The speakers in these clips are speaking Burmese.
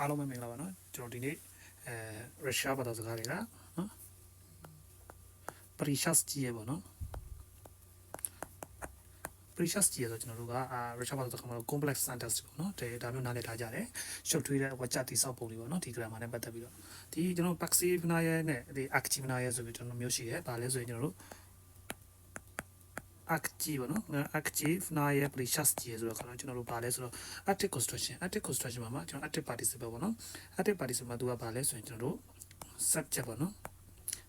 အားလုံးပဲမင်္ဂလာပါနော်ကျွန်တော်ဒီနေ့ရုရှားဘာသာစကားတွေကနော်ပရီရှတ်စကြီးရပေါ့နော်ပရီရှတ်စကြီးရဆိုကျွန်တော်တို့ကရုရှားဘာသာစကားမှာ complex sentence ပေါ့နော်ဒါမျိုးနားလည်ထားကြတယ်ရှုပ်ထွေးတဲ့ဝါကျတိဆောက်ပုံတွေပေါ့နော်ဒီ grammar နဲ့ပတ်သက်ပြီးတော့ဒီကျွန်တော် passive နားရဲနဲ့ဒီ active နားရဲဆိုပြီးကျွန်တော်မျိုးရှိတယ်ဒါလည်းဆိုရင်ကျွန်တော်တို့ active ပေါ့နော် active နားရဲ ပရီရှတ်စကြီးရဆိုတော့ကျွန်တော်တို့ဗာလဲဆိုတော့ active construction မှာကျွန်တော် active participle ပေါ့နော် active participle မှာသူကဗာလဲဆိုရင်ကျွန်တော်တို့ subject ပေါ့နော်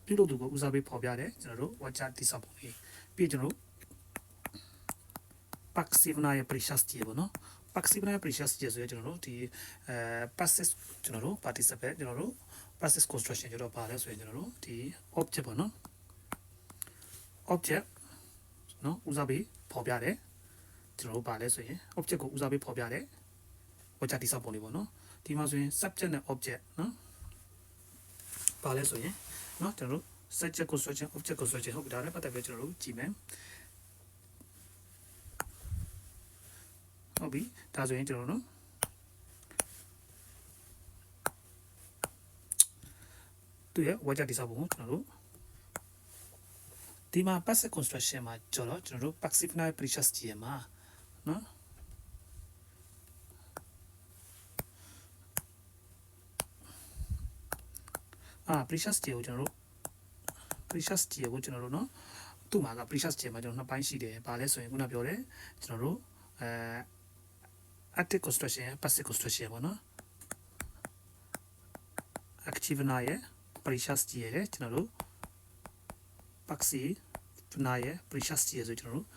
ပြုလုပ်သူကိုဦးစားပေးဖော်ပြတယ်ကျွန်တော်တို့ဝါကျတိဆောက်ပုံလေးပြီးကျွန်တော်တို့ passive နားရဲ ပရီရှတ်စကြီးပေါ့နော် passive နားရဲ ပရီရှတ်စကြီးဆိုရင်ကျွန်တော်တို့ဒီ passive ကျွန်တော်တို့ participle ကျွန်တော်တို့ passive construction ကျွန်တော်ဗာလဲဆိုရင်ကျွန်တော်တို့ဒီ object ပေါ့နော် objectနော်ဦးစားပေးဖော်ပြတယ်ကျွန်တော်တို့ပါလဲဆိုရင် object ကိုဦးစားပေးဖော်ပြတယ်ဝါကျတိဆောက်ပုံလေးပေါ့နော်ဒီမှာဆိုရင် subject နဲ့ object နော်ပါလဲဆိုရင်နော်ကျွန်တော်တို့ subject ကို construction object ကို construction ဟုတ်ပြီဒါလည်းပတ်သက်ပြီးကျွန်တော်တို့ကြည့်မယ်ဟုတ်ပြီဒါဆိုရင်ကျွန်တော်တို့နော်သူရဲ့ဝါကျတိဆောက်ပုံကိုကျွန်တော်တို့ဒီမှာ passive construction မှာကျွန်တော်တို့ passive နဲ့ precious ကြီးရမှာနော်precious ကြီးကိုကျွန်တော်တို့ precious ကြီးကိုကျွန်တော်တို့နော်သူ့မှာက precious ကြီးမှာကျွန်တော်နှစ်ပိုင်းရှိတယ်ဘာလဲဆိုရင်ခုနပြောတယ်ကျွန်တော်တို့active construction passive construction ပေါ့နော် active နာရဲ့ precious ကြီးရယ်ကျွန်တော်တို့ passive နာရဲ့ precious ကြီးရယ်ဆိုကျွန်တော်တို့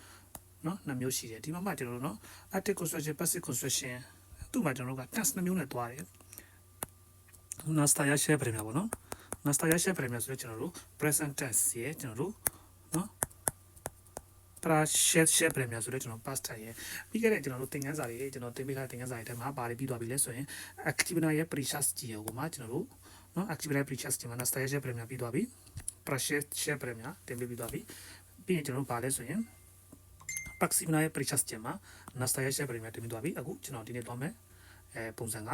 နော်နှစ်မျိုးရှိတယ်ဒီမှာမှကျွန်တော်တို့နော် active construction passive construction သူ့မှာကျွန်တော်တို့က tense နှစ်မျိုးနဲ့တွားတယ် naстоящее время ပေါ့နော် naстоящее время ဆိုတော့ကျွန်တော်တို့ present tense ရယ်ကျွန်တော်တို့နော် pрошедшее время ဆိုတော့ကျွန်တော် past tense ရယ်ပြီးခဲ့တဲ့ကျွန်တော်တို့သင်ခန်းစာတွေကျွန်တော်သင်ပေးထားတဲ့သင်ခန်းစာတွေထဲမှာဘာတွေပြီးသွားပြီလဲဆိုရင် active နာရဲ့ precious ကြီးရယ်ကိုမှကျွန်တော်တို့နော် active နာရဲ့ precious ကြီးမှာ naстоящее время ပြီးသွားပြီ pрошедшее время တင်ပြီးသွားပြီပြီးရင်ကျွန်တော်တို့ဘာလဲဆိုရင် passive နာရဲ့ precious ကြီးမှာ naстоящее время တင်ပြီးသွားပြီအခုကျွန်တော်ဒီနေ့သွားမယ်ပုံစံက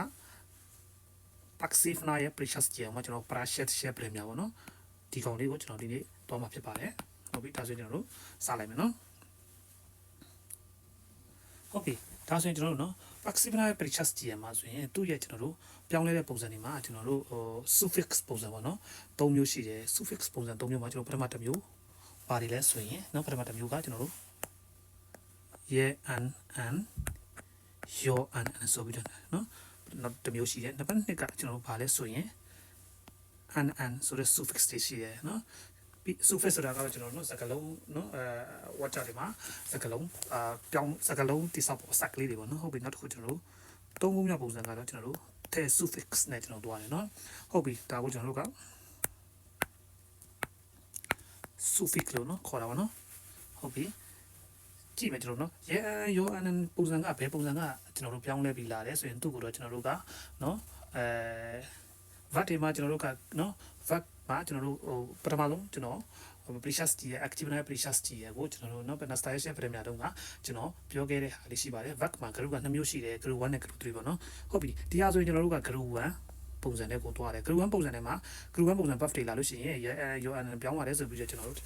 passive နာရဲ့ precious ကြီးမှာကျွန်တော် pрошедшее время ပေါ့နော်ဒီကောင်လေးကိုကျွန်တော်ဒီနေ့သွားမှာဖြစ်ပါတယ်ဟုတ်ပြီဒါဆိုရင်ကျွန်တော်တို့စလိုက်မယ်နော်ဟုတ်ပြီဒါဆိုရင်ကျွန်တော်တို့နော် passive နာရဲ့ precious ကြီးမှာဆိုရင်သူ့ရဲ့ကျွန်တော်တို့ပြောင်းလဲတဲ့ပုံစံတွေမှာကျွန်တော်တို့suffix ပုံစံပေါ့နော်၃မျိုးရှိတယ် suffix ပုံစံ၃မျိုးမှာကျွန်တော်ပထမတစ်မျိုးပါတယ်လဲဆိုရင်နော်ပထမတစ်မျိုးကကျွန်တော်တို့ye an yo an ဆိုပြီးတော့နော်နောက်တစ်မျိုးရှိတယ်နံပါတ်2ကကျွန်တော်တို့ဗာလဲဆိုရင် an ဆိုတဲ့ suffix တွေရှိတယ်နော်ပြီး suffix ဆိုတာကတော့ကျွန်တော်တို့စကားလုံးနော်ဝါကျတွေမှာစကားလုံးပြောင်းစကားလုံးတိဆောက်ဖို့စကလေးတွေပေါ့နော်ဟုတ်ပြီနောက်တစ်ခုကျွန်တော်တို့သုံးခုမြောက်ပုံစံကတော့ကျွန်တော်တို့ the suffix နဲ့ကျွန်တော်တို့သွားတယ်နော်ဟုတ်ပြီဒါကိုကျွန်တော်တို့က suffix လို့နော်ခေါ်တာပါနော်ဟုတ်ပြီကြည့်မယ်ကျွန်တော်နော်ရဲရောအန်ပုံစံကဘယ်ပုံစံကကျွန်တော်တို့ပြောင်းလဲပြီးလာတယ်ဆိုရင်သူ့ကိုတော့ကျွန်တော်တို့ကနော်vat တွေမှာကျွန်တော်တို့ကနော် vat မှာကျွန်တော်တို့ဟိုပထမဆုံးကျွန်တော်precious ကြီးရဲ့ active နဲ့ precious ကြီးရဲ့ကိုကျွန်တော်တို့နော် naстоящее время တုန်းကကျွန်တော်ပြောခဲ့တဲ့ဟာလေးရှိပါတယ် vat မှာ group က2မျိုးရှိတယ် group 1နဲ့ group 3ပေါ့နော်ဟုတ်ပြီဒီဟာဆိုရင်ကျွန်တော်တို့က group 1ပုံစံနဲ့ကိုတွားတယ် group 1ပုံစံနဲ့မှာ group 1ပုံစံ buff တွေလာလို့ရှိရင်ရောအန်ပြောင်းသွားတယ်ဆိုပြီးတော့ကျွန်တော်တို့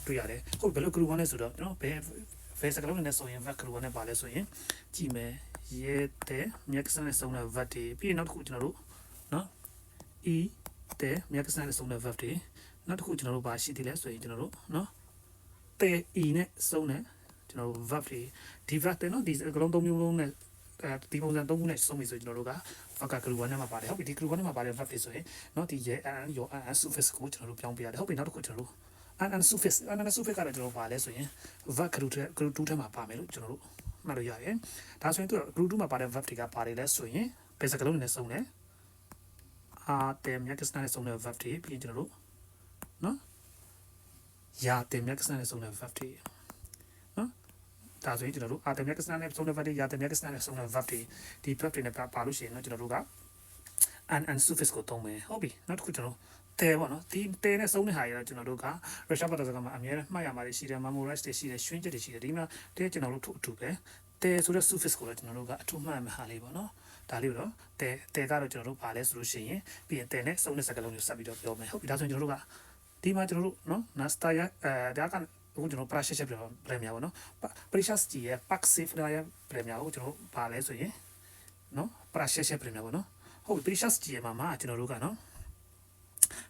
တွေ့ရတယ်ဟုတ်ဘယ်လို group 1လဲဆိုတော့ကျွန်တော်ဘယ် စကားလုံးနဲ့ဆိုရင် vat group 1နဲ့ပါလဲဆိုရင်ကြည့်မယ်ရဲတဲ့မြက်ကစနဲ့စုံတဲ့ vat တွေပြီးရင်နောက်တစ်ခုကျွန်တော်တို့နော် e တဲ့မြက်ကစနဲ့စုံတဲ့ vat တွေနောက်တစ်ခုကျွန်တော်တို့ပါရှိသေးလဲဆိုရင်ကျွန်တော်တို့နော်တဲ့ e နဲ့စုံတဲ့ကျွန်တော်တို့ vat တွေဒီ vat တွေနော်ဒီစကားလုံး၃မျိုးလုံးနဲ့ဒီပုံစံ၃ခုနဲ့စုံပြီဆိုကျွန်တော်တို့က vat group 1နဲ့မှာပါတယ်ဟုတ်ပြီဒီ group 1နဲ့မှာပါတဲ့ vat တွေဆိုရင်နော်ဒီရဲရော suffix ကိုကျွန်တော်တို့ပြောင်းပြရတယ်ဟုတ်ပြီနောက်တစ်ခုကျွန်တော်တို့an suffixကတော့ကျွန်တော်ပါလဲဆိုရင် verb group 2ထဲမှာပါမယ်လို့ကျွန်တော်တို့မှတ်လို့ရတယ်။ဒါဆိုရင်သူက group 2မှာပါတဲ့ verb တွေကပါတယ်လဲဆိုရင်ဘယ်စကားလုံးနဲ့စုံလဲ။တဲ့မြတ်ကစနဲ့စုံတဲ့ verb တွေပြီးရင်ကျွန်တော်တို့နော်။ရာတဲ့မြတ်ကစနဲ့စုံတဲ့ verb တွေနော်။ဒါဆိုရင်ကျွန်တော်တို့တဲ့မြတ်ကစနဲ့စုံတဲ့ verb တွေရာတဲ့မြတ်ကစနဲ့စုံတဲ့ verb တွေဒီ verb တွေနဲ့ပါလို့ရှိရင်တော့ကျွန်တော်တို့က an suffix ကိုသုံးမယ်။ဟုတ်ပြီ။နောက်တစ်ခုကျွန်တော်တဲပေါ့နော်ဒီတဲနဲ့စုံတဲ့ဟာရတော့ကျွန်တော်တို့ကရုရှားဘာသာစကားမှာအများနဲ့မှတ်ရမှာရှိတယ် memorize တွေရှိတယ်ရှင်းချက်တွေရှိတယ်ဒီမှာတဲကျွန်တော်တို့အထူးပဲတဲဆိုတဲ့ suffix ကိုလည်းကျွန်တော်တို့ကအထူးမှတ်ရမှာဟာလေးပေါ့နော် ဒါလေးတော့တဲကတော့ကျွန်တော်တို့ပါလဲဆိုလို့ရှိရင်ပြီးရင်တဲနဲ့စုံတဲ့စကားလုံးတွေဆက်ပြီးတော့ပြောမယ်ဟုတ်ပြီဒါဆိုရင်ကျွန်တော်တို့ကဒီမှာကျွန်တော်တို့နော် Nasta ရဒါကအခုကျွန်တော် pressure ချက်premier ပေါ့နော် pressure ကြီးရဲ့ pack safe ရဲ့ premier ကိုကျွန်တော်ပါလဲဆိုရင်နော် pressure ချက် premier ပေါ့နော်ဟုတ်ပြီ pressure ကြီးရဲ့မှာကျွန်တော်တို့ကနော်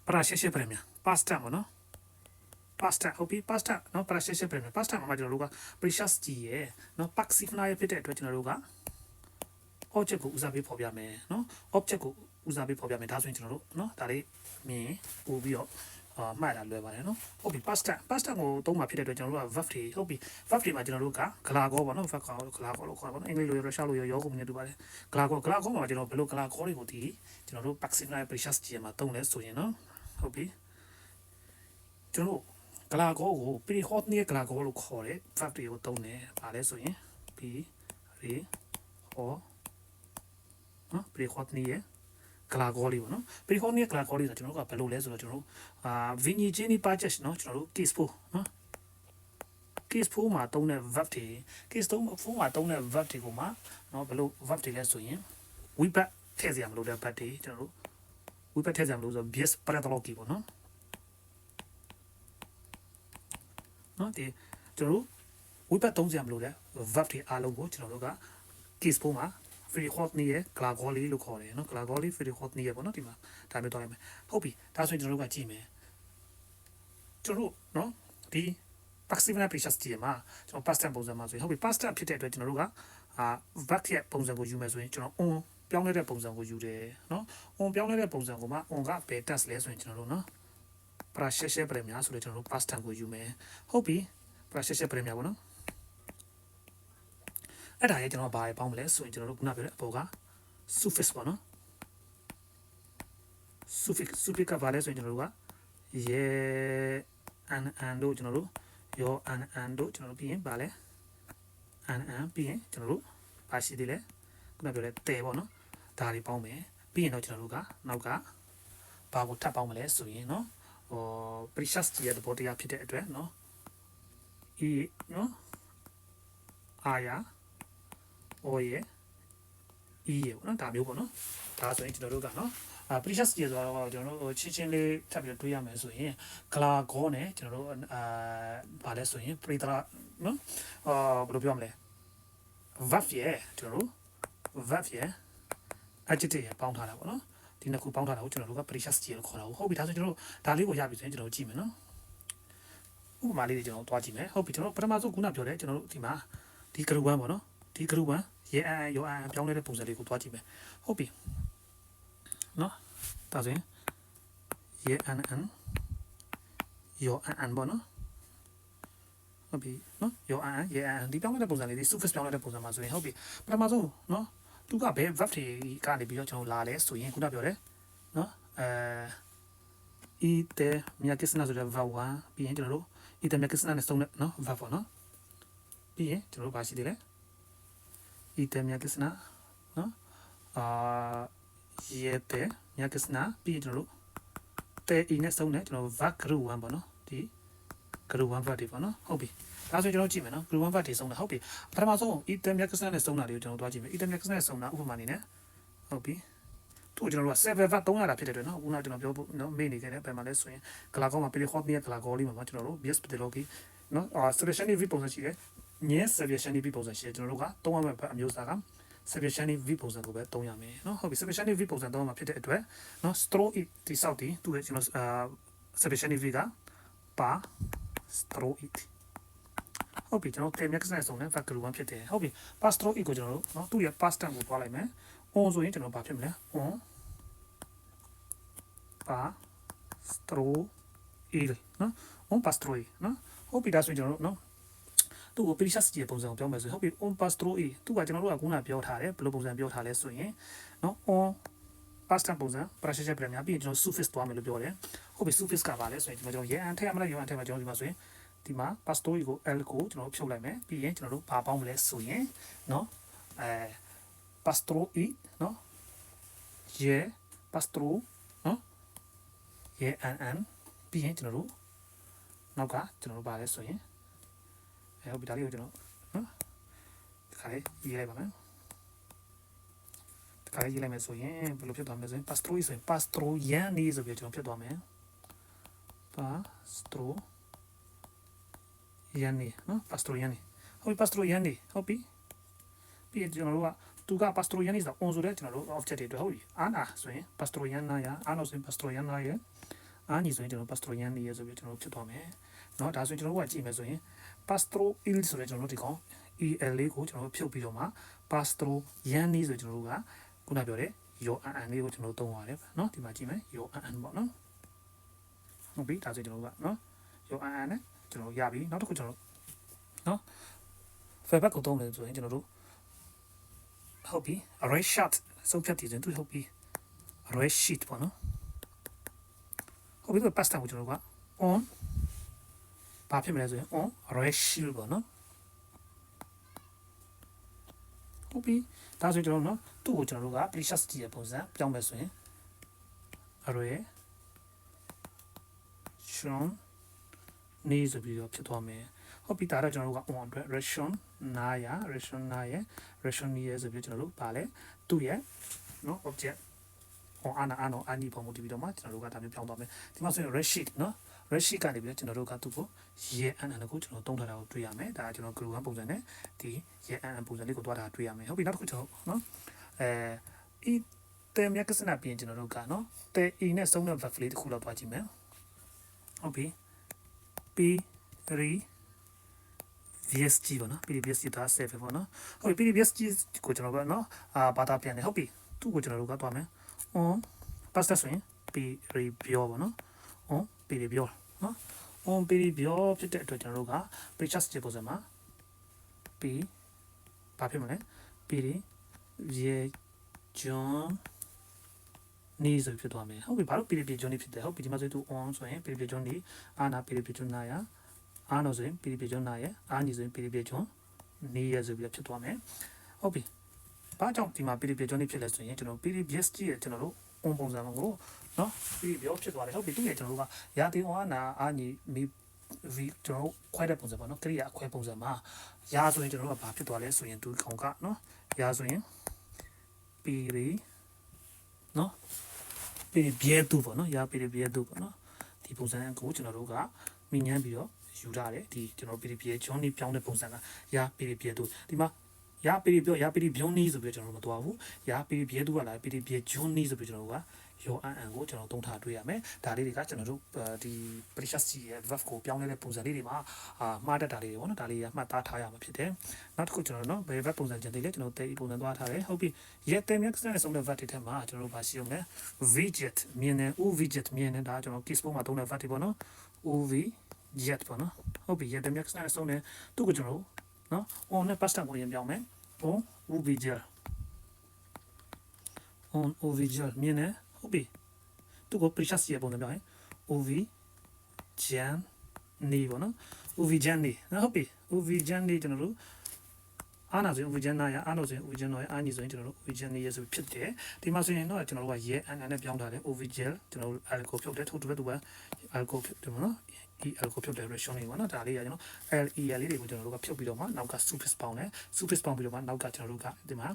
pressure ချက် premier pasta ပေါ့နော် pasta ဟုတ်ပြီ pasta နော် pressure ချက် premier pasta မှာကျွန်တော်တို့က pressure ကြီးရဲ့နော် pack safe ရဲ့ဖြစ်တဲ့အတွက်ကျွန်တော်တို့က object ကိုဦးစားပေးဖော်ပြမယ်နော် object ကိုဦးစားပေးဖော်ပြမယ်ဒါဆိုရင်ကျွန်တော်တို့နော်ဒါလေးမြင်ပို့ပြီးတော့မှတ်တာလွယ်ပါတယ်နော်ဟုတ်ပြီ pasta ကိုသုံးမှာဖြစ်တဲ့အတွက်ကျွန်တော်တို့က verb တွေဟုတ်ပြီ verb တွေမှာကျွန်တော်တို့ကဂလာကောပေါ့နော် verb ကောဂလာကောလို့ခေါ်တာပေါ့နော်အင်္ဂလိပ်လိုရုရှားလိုရောကုန်နေတူပါတယ်ဂလာကောမှာကျွန်တော်ဘယ်လိုဂလာကောတွေကိုဒီကျွန်တော်တို့ passive နဲ့ precious ကြီးမှာသုံးလဲဆိုရင်နော်ဟုတ်ပြီကျွန်တော်ဂလာကောကို pre-hot နဲ့ဂလာကောလို့ခေါ်တယ် verb တွေကိုသုံးတယ်ဗာလဲဆိုရင် pre hot နော် pre-hot နဲ့ဂလာကောလေးပေါ့နော် pre-hot နဲ့ဂလာကောလေးဆိုတော့ကျွန်တော်တို့ကဘယ်လိုလဲဆိုတော့ကျွန်တော်တို့vinny jenny purchase နော်ကျွန်တော်တို့ case 4နော် case 4မှာသုံးတဲ့ verb တွေ case 4မှာသုံးတဲ့ verb တွေကိုမှနော်ဘယ်လို verb တွေလဲဆိုရင် we back ထည့်စရာမလိုတဲ့ verb တွေကျွန်တော်တို့ we back ထည့်စရာမလိုဆို bis paratology ပေါ့နော်နော်ဒီကျွန်တော်တို့ we back သုံးစရာမလိုတဲ့ verb တွေအားလုံးကိုကျွန်တော်တို့က case 4မှာ free hot နေရ glagoli လို့ခေါ်တယ်နော် glagoli free hot နေရပေါ့နော်ဒီမှာဒါမျိုးတော့ရမယ်ဟုတ်ပြီဒါဆိုရင်ကျွန်တော်တို့ကကြည့်မယ်ကျွန်တော်တို့နော်ဒီ passive နဲ့ precious ကြီးမှာကျွန်တော် past tense ပုံစံမှာဆိုရင်ဟုတ်ပြီ past tense ဖြစ်တဲ့အတွက်ကျွန်တော်တို့ကverb ရဲ့ပုံစံကိုယူမယ်ဆိုရင်ကျွန်တော် on ပြောင်းလဲတဲ့ပုံစံကိုယူတယ်နော် on ပြောင်းလဲတဲ့ပုံစံကိုမှ on ကဘယ် tense လဲဆိုရင်ကျွန်တော်တို့နော် precious premier ဆိုတော့ကျွန်တော်တို့ past tense ကိုယူမယ်ဟုတ်ပြီ precious premier ပေါ့နော်အဲ့ဒါရဲ့ကျွန်တော်ဘာပေါင်းမလဲဆိုရင်ကျွန်တော်တို့ခုနပြောတဲ့အပေါ်က suffix ပေါ့နော် suffix ကဘာလဲဆိုရင်ကျွန်တော်တို့က an တို့ကျွန်တော်တို့ your an တို့ကျွန်တော်တို့ပြီးရင်ဘာလဲ an ပြီးရင်ကျွန်တော်တို့ဘာရှိသေးလဲခုနပြောတဲ့တဲပေါ့နော်ဒါတွေပေါင်းမယ်ပြီးရင်တော့ကျွန်တော်တို့ကနောက်ကဘာကိုထပ်ပေါင်းမလဲဆိုရင်နော်precious ကြီးရဲ့သဘောတရားဖြစ်တဲ့အတွက်နော်ဤနော်အာယာအော်ရဲ့ဤရဲ့ပေါ့နော်ဒါမျိုးပေါ့နော်ဒါဆိုရင်ကျွန်တော်တို့ကနော်precious ကြီးဆိုတော့ကျွန်တော်တို့ချင်းလေးထပ်ပြီးတွေးရမယ်ဆိုရင်ဂလာဂေါနဲ့ကျွန်တော်တို့ဗာလဲဆိုရင်ပရိသရာနော်ဘယ်လိုပြောမလဲ verb ရဲ့ကျွန်တော်တို့ verb ရဲ့ adjective ရဲ့ပေါင်းထားတာပေါ့နော်ဒီနှစ်ခုပေါင်းထားတာကိုကျွန်တော်တို့က precious ကြီးလို့ခေါ်တာဟုတ်ပြီဒါဆိုကျွန်တော်တို့ဒါလေးကိုရပြီဆိုရင်ကျွန်တော်တို့ကြည့်မယ်နော်ဥပမာလေးတွေကျွန်တော်တို့တွားကြည့်မယ်ဟုတ်ပြီကျွန်တော်ပထမဆုံးခုနပြောတယ်ကျွန်တော်တို့ဒီမှာဒီ group 1ပေါ့နော်ဒီ group 1ရေရောပြောင်းလဲတဲ့ပုံစံလေးကိုတွားကြည့်မယ်ဟုတ်ပြီနော်ဒါဆိုရင်ရေရောပေါ့နော်ဟုတ်ပြီနော်ရောရေဒီပြောင်းလဲတဲ့ပုံစံလေးဒီ surface ပြောင်းလဲတဲ့ပုံစံမှာဆိုရင်ဟုတ်ပြီပထမဆုံးနော်သူကဘယ် verb တွေကနေပြီးတော့ကျွန်တော်လာလဲဆိုရင်ခုနပြောတယ်နော်ite miyakisna ဆိုတဲ့ verb 1ပြီးရင်ကျွန်တော်တို့ ite miyakisna နဲ့ဆုံးတဲ့နော် verb ပေါ့နော်ပြီးရင်ကျွန်တော်တို့ဘာရှိသေးလဲ ite miyakisna နော်yete miyakisna ပြီးရင်ကျွန်တော်တို့တဲ e နဲ့ဆုံးတဲ့ကျွန်တော် verb group 1ပေါ့နော်ဒီ group 1 verb တွေပေါ့နော်ဟုတ်ပြီဒါဆိုကျွန်တော်ကြည့်မယ်နော် group 1 verb တွေဆုံးတာဟုတ်ပြီပထမဆုံး ite miyakisna နဲ့ဆုံးတာတွေကိုကျွန်တော်တို့သွားကြည့်မယ် ite miyakisna နဲ့ဆုံးတာဥပမာအနေနဲ့ဟုတ်ပြီသူကျွန်တော်တို့က7 verb 300တာဖြစ်တဲ့အတွက်နော်ခုနကကျွန်တော်ပြောဖို့နော်မေ့နေခဲ့တယ်ဘယ်မှာလဲဆိုရင်ဂလာကောမှာ pre-hot နဲ့ဂလာကောလေးမှာကျွန်တော်တို့ bs pedagogy နော်suggestion v ပုံစံရှိတယ်ညဲ suggestion v ပုံစံရှိတယ်ကျွန်တော်တို့ကသုံးရမယ့်အမျိုးအစားက suggestion v ပုံစံကိုပဲသုံးရမယ်နော်ဟုတ်ပြီ suggestion v ပုံစံသုံးမှာဖြစ်တဲ့အတွက်နော် straw it ဒီစောက်တီသူ့ရဲ့ကျွန်တော်suggestion v ကပါ straw it ဟုတ်ပြီကျွန်တော် claim next နဲ့ဆုံးတဲ့ factor 1ဖြစ်တယ်ဟုတ်ပြီ pass straw it ကိုကျွန်တော်တို့နော်သူ့ရဲ့ past tense ကိုသွားလိုက်မယ် on ဆိုရင်ကျွန်တော်ဘာဖြစ်မလဲ on pa straw it နော် on pa straw it နော်ဟုတ်ပြီဒါဆိုရင်ကျွန်တော်တို့နော်သူ့ကို precious ကြီးပုံစံကိုပြောမယ်ဆိုရင်ဟုတ်ပြီ on pa straw it သူကကျွန်တော်တို့ကခုနပြောထားတယ်ဘယ်လိုပုံစံပြောထားလဲဆိုရင်နော် on past tense ပုံစံ precious ပြန်များပြီးရင်ကျွန်တော် suffix သွားမယ်လို့ပြောတယ်ဟုတ်ပြီ suffix ကပါလဲဆိုရင်ကျွန်တော်ရဲအန်ထည့်ရမလားရဲအန်ထည့်မှာကျွန်တော်ဒီမှာဆိုရင်ဒီမှာ pasto ကို l ကိုကျွန်တော်ဖြုတ်လိုက်မယ်ပြီးရင်ကျွန်တော်တို့ဘာပေါင်းမလဲဆိုရင်เนาะpastro i เนาะ ye pastro เนาะ ye an ပြီးရင်ကျွန်တော်တို့နောက်ကကျွန်တော်တို့ဘာလဲဆိုရင်ဟုတ်ပြီဒါလေးကိုကျွန်တော်เนาะဒီခါလေးရေးလိုက်ပါမယ် ခါလေးရေးလိုက်မယ်ဆိုရင်ဘယ်လိုဖြစ်သွားမလဲဆိုရင် pastro ဆိုရင် pastro yanni ဆိုပြီးကျွန်တော်ဖြစ်သွားမယ် pastro yanni နော် pastro yanni ဟုတ်ပြီ pastro yanni ဟုတ်ပြီပြီးရင်ကျွန်တော်တို့ကသူက pastro yanni ဆိုတာ on ဆိုတဲ့ကျွန်တော်တို့ object တွေအတွက်ဟုတ်ပြီအာနာဆိုရင် pastro yanna ရအာနာဆိုရင် pastro yanna ရအာနီဆိုရင်ကျွန်တော် pastro yanni ရဆိုပြီးကျွန်တော်ဖြစ်သွားမယ်เนาะဒါဆိုရင်ကျွန်တော်တို့ကကြည့်မယ်ဆိုရင် pastro il ဆိုတဲ့ကျွန်တော်တို့ဒီကောင် el လေးကိုကျွန်တော်တို့ဖြုတ်ပြီးတော့မှ pastro yanni ဆိုကျွန်တော်တို့ကခုနပြောတဲ့ yo an လေးကိုကျွန်တော်တို့သုံးရတယ်เนาะဒီမှာကြည့်မယ် yo an ပေါ့เนาะဟုတ်ပြီဒါဆိုကျွန်တော်တို့ကเนาะ yo an နဲ့ကျွန်တော်ရပြီနောက်တစ်ခုကျွန်တော်เนาะ feedback ကိုသုံးတယ်ဆိုရင်ကျွန်တော်တို့ဟုတ်ပြီ array shot ဆုံးဖြတ်တည်ဆိုရင်သူဟုတ်ပြီ array sheet ပေါ့เนาะဟုတ်ပြီ past time ကိုကျွန်တော်တို့က on ဘာဖြစ်မလဲဆိုရင် on array shield ပေါ့เนาะဟုတ်ပြီဒါဆိုကျွန်တော်တို့เนาะသူ့ကိုကျွန်တော်တို့က precious ကြီးရဲ့ပုံစံပြောင်းမယ်ဆိုရင် array shown နေဆိုပြီးတော့ဖြစ်သွားမယ်ဟုတ်ပြီဒါတော့ကျွန်တော်တို့က on အတွက် ration နာရ ration နာရ ration နေရဆိုပြီးကျွန်တော်တို့ဗာလဲသူ့ရဲ့เนาะ object on အာနီပုံမူတည်ပြီးတော့မှကျွန်တော်တို့ကဒါမျိုးပြောင်းသွားမယ်ဒီမှာဆိုရင် red sheet เนาะ red sheet ကနေပြီးတော့ကျွန်တော်တို့ကသူ့ကိုရေအန်ကိုကျွန်တော်တုံးထားတာကိုတွေ့ရမယ်ဒါကကျွန်တော် group 1ပုံစံနဲ့ဒီရေအန်ပုံစံလေးကိုတွားတာတွေ့ရမယ်ဟုတ်ပြီနောက်တစ်ခုကျွန်တော်เนาะဤတဲမြက်ကစနာပြင်ကျွန်တော်တို့ကเนาะတဲ e နဲ့ဆုံးတဲ့ verb လေးတစ်ခုလောက်တွားကြည့်မယ်ဟုတ်ပြီ p 3 VSG ပေါ့နော် PDVSG ဒါ7ပေါ့နော်ဟုတ်ပြီ PDVSG ကိုကျွန်တော်ကနော်ဘာသာပြန်တယ်ဟုတ်ပြီသူ့ကိုကျွန်တော်တို့ကသွားမယ် on pasta ဆိုရင် PReview ပေါ့နော် on PReview နော် on PReview ဖြစ်တဲ့အတွက်ကျွန်တော်တို့က precise ခြေပုံစံမှာ P ဘာဖြစ်မလဲ PReview နေဆိုဖြစ်သွားမယ်ဟုတ်ပြီဘာလို့ PReview နေဖြစ်တယ်ဟုတ်ပြီဒီမှာဆိုသူ on ဆိုရင် PReview နေအာနာ PReview နာရအားလို့ဆိုရင် PReview နာရအားညီဆိုရင် PReview နေရဆိုပြီးဖြစ်သွားမယ်ဟုတ်ပြီဘာကြောင့်ဒီမှာ PReview နေဖြစ်လဲဆိုရင်ကျွန်တော် PReview ကြီးရဲ့ကျွန်တော်တို့ on ပုံစံကိုနော် PReview ဖြစ်သွားတယ်ဟုတ်ပြီသူ့ရဲ့ကျွန်တော်တို့ကရာသီဝါနာအားညီမိကျွန်တော်တို့ခွဲတဲ့ပုံစံပေါ့နော်ကရိယာအခွဲပုံစံမှာရာဆိုရင်ကျွန်တော်တို့ကဘာဖြစ်သွားလဲဆိုရင်သူကောင်ကနော်ရာဆိုရင် PReview နော် PReview ပေါ့နော်ရာ PReview ပေါ့နော်ဒီပုံစံကိုကျွန်တော်တို့ကမိညမ်းပြီးတော့ယူထားတယ်ဒီကျွန်တော် PReview ဂျွန်နီပြောင်းတဲ့ပုံစံကရာ PReview ဒီမှာရာ PReview နီးဆိုပြီးကျွန်တော်တို့မသွားဘူးရာ PReview ကလာ PReview ဂျွန်နီးဆိုပြီးကျွန်တော်တို့ကရောအန်ကိုကျွန်တော်သုံးထားတွေ့ရမယ်ဒါလေးတွေကကျွန်တော်တို့ဒီ precious ရဲ့ verb ကိုပြောင်းလဲတဲ့ပုံစံလေးတွေမှာမှားတတ်တာလေးတွေပေါ့နော်ဒါလေးကမှတ်သားထားရမှာဖြစ်တယ်နောက်တစ်ခုကျွန်တော်နော်ဘယ် verb ပုံစံကျန်သေးလဲကျွန်တော်တေးပုံစံသွားထားတယ်ဟုတ်ပြီရက်တဲ့မြတ်စတဲ့ဆုံးတဲ့ verb တွေထဲမှာကျွန်တော်တို့ပါရှိအောင်လဲ widget မြင်တယ် widget မြင်တယ်ဒါကျွန်တော် case ပုံမှာသုံးတဲ့ verb တွေပေါ့နော် jet ပေါ့နော်ဟုတ်ပြီရက်တဲ့မြတ်စတဲ့ဆုံးတဲ့သူ့ကိုကျွန်တော်တို့နော် on နဲ့ past tense ကိုရင်ပြောင်းမယ် on widget on widget မြင်တယ်ဟုတ်ပြီသူ့ကို precious ရဲ့ပုံစံပြောရင် OV Jan နေပေါ့နော် OV Jan နေဟုတ်ပြီ OV Jan နေကျွန်တော်တို့အာနာဆိုရင် OV Jan နာရအာနာဆိုရင် OV Jan နာရအာနီဆိုရင်ကျွန်တော်တို့ OV Jan နေရဆိုဖြစ်တယ်ဒီမှာဆိုရင်တော့ကျွန်တော်တို့ကရဲအန်နဲ့ပြောင်းထားတယ် OV Gel ကျွန်တော်တို့ alcohol ဖြုတ်တယ်ထို့တူပဲသူက alcohol ဖြုတ်တယ်နော် alcohol ဖြုတ်တယ် ration နေပေါ့နော်ဒါလေးကကျွန်တော် LEL လေးတွေကိုကျွန်တော်တို့ကဖြုတ်ပြီးတော့မှနောက်က suffix ပေါင်းတယ် suffix ပေါင်းပြီးတော့မှနောက်ကကျွန်တော်တို့ကဒီမှာ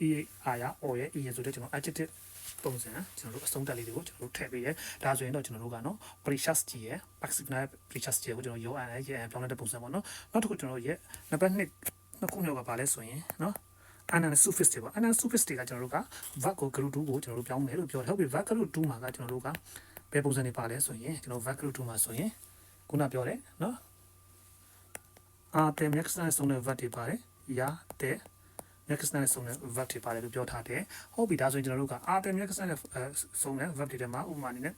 ER ရ or ရ E ရဆိုတဲ့ကျွန်တော် adjectiveပုံစံကျွန်တော်တို့အဆုံးတက်လေးတွေကိုကျွန်တော်တို့ထည့်ပေးရဲဒါဆိုရင်တော့ကျွန်တော်တို့ကနော် precious ကြီးရယ် passive နဲ့ precious ကြီးကိုကျွန်တော်ရောအန်ရဲ့ပြောင်းလဲတဲ့ပုံစံပေါ့နော်နောက်တစ်ခုကျွန်တော်ရဲ့နံပါတ်2နှစ်ခုမြောက်ကပါလဲဆိုရင်နော် anan suffix တွေပေါ့ anan suffix တွေကကျွန်တော်တို့က verb ကို group 2ကိုကျွန်တော်တို့ပြောင်းတယ်လို့ပြောတယ်ဟုတ်ပြီ verb group 2မှာကကျွန်တော်တို့ကဘယ်ပုံစံတွေပါလဲဆိုရင်ကျွန်တော် verb group 2မှာဆိုရင်ခုနပြောတယ်နော်အာတဲ့ next နဲ့ဆုံးတဲ့ verb တွေပါတယ်ရာတဲ့next နဲ့ဆုံးတဲ့ verb တွေပါတယ်လို့ပြောထားတယ်ဟုတ်ပြီဒါဆိုရင်ကျွန်တော်တို့ကအာတဲ့ next နဲ့ဆုံးတဲ့ verb တွေထဲမှာဥပမာအနေနဲ့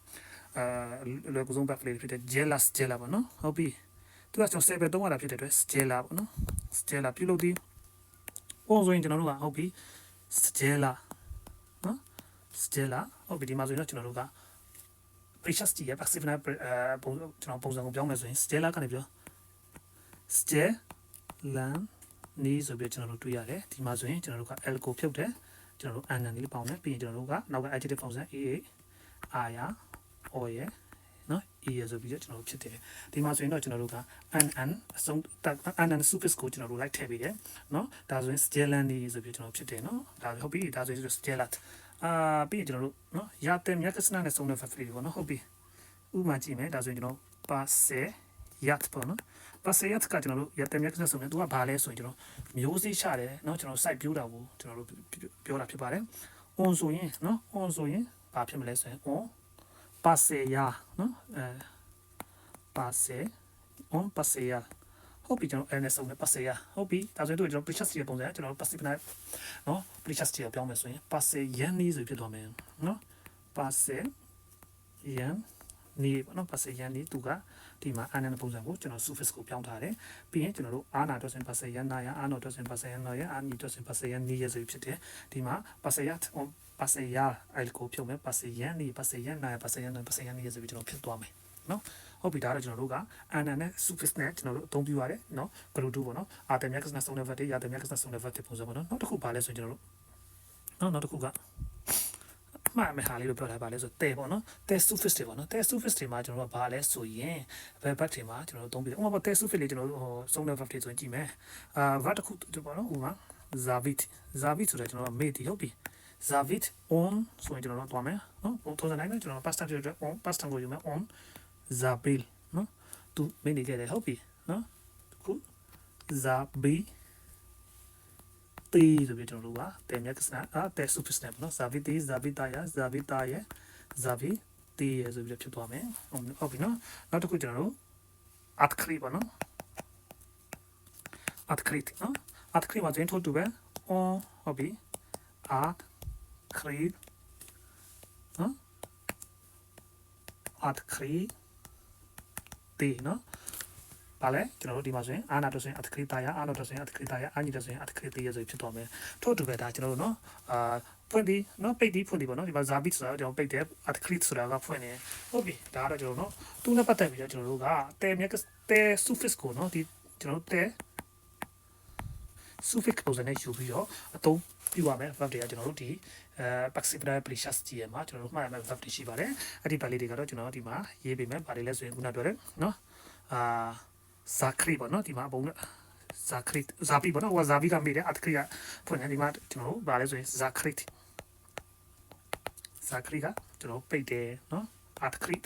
လွယ်ကူဆုံး verb လေးဖြစ်တဲ့ jealous ပေါ့နော်ဟုတ်ပြီသူကကျွန်တော်7ပဲသုံးရတာဖြစ်တဲ့အတွက် jealous ပေါ့နော် jealous ပြုလုပ်သည်ပုံဆိုရင်ကျွန်တော်တို့ကဟုတ်ပြီ jealous နော် jealous ဟုတ်ပြီဒီမှာဆိုရင်တော့ကျွန်တော်တို့က precious ကြီးရဲ့ passive နဲ့ပုံကျွန်တော်ပုံစံကိုပြောင်းမယ်ဆိုရင် jealous ကနေပြော jealousနေဆိုပြီးကျွန်တော်တို့တွေ့ရတယ်ဒီမှာဆိုရင်ကျွန်တော်တို့က l ကိုဖြုတ်တယ်ကျွန်တော်တို့ an လေးပေါင်းတယ်ပြီးရင်ကျွန်တော်တို့ကနောက်က adjective ပုံစံ a r ရ o ရ နော် e ရဆိုပြီးတော့ကျွန်တော်တို့ဖြစ်တယ်ဒီမှာဆိုရင်တော့ကျွန်တော်တို့က an အဆုံး an suffix ကိုကျွန်တော်တို့လိုက်ထည့်ပေးတယ်နော်ဒါဆိုရင် stelani ဆိုပြီးကျွန်တော်ဖြစ်တယ်နော်ဒါဟုတ်ပြီဒါဆိုရင် stelat ပြီးရင်ကျွန်တော်တို့နော်ရတဲ့မြတ်ကစနာနဲ့ဆုံးတဲ့ verb တွေပေါ့နော်ဟုတ်ပြီဥပမာကြည့်မယ်ဒါဆိုရင်ကျွန်တော် passe yat ပေါ့နော် passe yat ကကျွန်တော်တို့ရတဲ့မြတ်ကစနာဆုံးတယ်သူကဘာလဲဆိုရင်ကျွန်တော်မျိုးစေ့ချတယ်နော်ကျွန်တော် site ပြိုးတာကိုကျွန်တော်တို့ပြောတာဖြစ်ပါတယ် on ဆိုရင်နော် on ဆိုရင်ဘာဖြစ်မလဲဆိုရင် on passeia နော်passe on passeia ဟုတ်ပြီကျွန်တော် ns ဆုံးနဲ့ passeia ဟုတ်ပြီဒါဆိုရင်တို့ကျွန်တော် precious ရဲ့ပုံစံကျွန်တော် passive နဲ့နော် precious ကိုပြောင်းမယ်ဆိုရင် passeien ဆိုဖြစ်သွားမယ်နော် passeien นี่ပေါ့နော် passeien นี่သူကဒီမှာ an နဲ့ပုံစံကိုကျွန်တော် suffix ကိုပြောင်းထားတယ်ပြီးရင်ကျွန်တော်တို့ ana တော့ဆိုရင် passeien နာရ ano တော့ဆိုရင် passeien နာရ ani တော့ဆိုရင် passeien นี่ရဆိုဖြစ်တယ်ဒီမှာ passeia on passeia အဲ့ကိုဖြုတ်မယ် passeien นี่ passeien နာရ passeien နာ passeien นี่ရဆိုပြီးကျွန်တော်ဖြစ်သွားမယ်နော်ဟုတ်ပြီဒါတော့ကျွန်တော်တို့က an နဲ့ suffix နဲ့ကျွန်တော်တို့အသုံးပြုရတယ်နော် group 2ပေါ့နော်အာတမြက်ကစနာဆုံးတဲ့ verb တွေရတမြက်ကစနာဆုံးတဲ့ verb တွေပုံစံပေါ့နော်နောက်တစ်ခုပါလဲဆိုရင်ကျွန်တော်တို့နောက်တစ်ခုကမှားမယ်ဟာလေးလို့ပြောထားပါလဲဆိုတဲပေါ့နော်တဲ suffix တွေပေါ့နော်တဲ suffix တွေမှာကျွန်တော်တို့ကဘာလဲဆိုရင် verb တွေမှာကျွန်တော်တို့သုံးပြီးတယ်ဥပမာတဲ suffix လေးကျွန်တော်တို့ဆုံးတဲ့ verb တွေဆိုရင်ကြည့်မယ်verb တစ်ခုပေါ့နော်ဥပမာ zavit ဆိုတော့ကျွန်တော်တို့ made ဟုတ်ပြီ zavit on ဆိုရင်ကျွန်တော်တို့သွားမယ်နော်ပုံစံတိုင်းပဲကျွန်တော် past tense တွေ on past tense ကိုယူမယ် on zabil နော်သူမင်းနေခဲ့တယ်ဟုတ်ပြီနော်ခု zabi တီဆိုပြီးကျွန်တော်တို့ကတဲမြက်ကစနာတဲ suffix နဲ့ပေါ့နော် zabi တီ zabi တာရ zabi တာရ zabi တီရဆိုပြီးဖြစ်သွားမယ်ဟုတ်ပြီနော်နောက်တစ်ခုကျွန်တော်တို့ atkri ပေါ့နော် atkri နော် atkri မှာကျင်းထိုးတူပဲ on ဟုတ်ပြီ atkri နော် atkri တီနော်ပါလဲကျွန်တော်တို့ဒီမှာဆိုရင်အာနာတော့ဆိုရင်အတခရီတာရအာနာတော့ဆိုရင်အတခရီတာရအာညီတော့ဆိုရင်အတခရီတေးရဆိုဖြစ်သွားမယ်ထို့တူပဲဒါကျွန်တော်တို့နော်ဖွင့်ပြီးနော်ပိတ်ပြီးဖွင့်ပြီးပေါ့နော်ဒီမှာဇာဘစ်ဆိုတာကျွန်တော်ပိတ်တယ်အတခရီဆိုတာကဖွင့်နေဟုတ်ပြီဒါကတော့ကျွန်တော်တို့နော်သူနဲ့ပတ်သက်ပြီးတော့ကျွန်တော်တို့ကတဲမြက်ကတဲ suffix ကိုနော်ဒီကျွန်တော်တို့တဲ suffix ပုံစံနဲ့ယူပြီးတော့အသုံးပြုရမယ် verb တွေကကျွန်တော်တို့ဒီpassive precious ကြီးရမှာကျွန်တော်တို့မှားရမယ် verb တွေရှိပါတယ်အဲ့ဒီ value တွေကတော့ကျွန်တော်ဒီမှာရေးပေးမယ်ဗာလေးလဲဆိုရင်ခုနပြောတယ်နော်zakri ပေါ့နော်ဒီမှာပုံနဲ့ zakri zabi ပေါ့နော်ဟို zabi ကမိတယ်အတခရီကဖွင့်နေဒီမှာကျွန်တော်တို့ဗာလဲဆိုရင် zakri ကကျွန်တော်ပိတ်တယ်နော်အတခရီ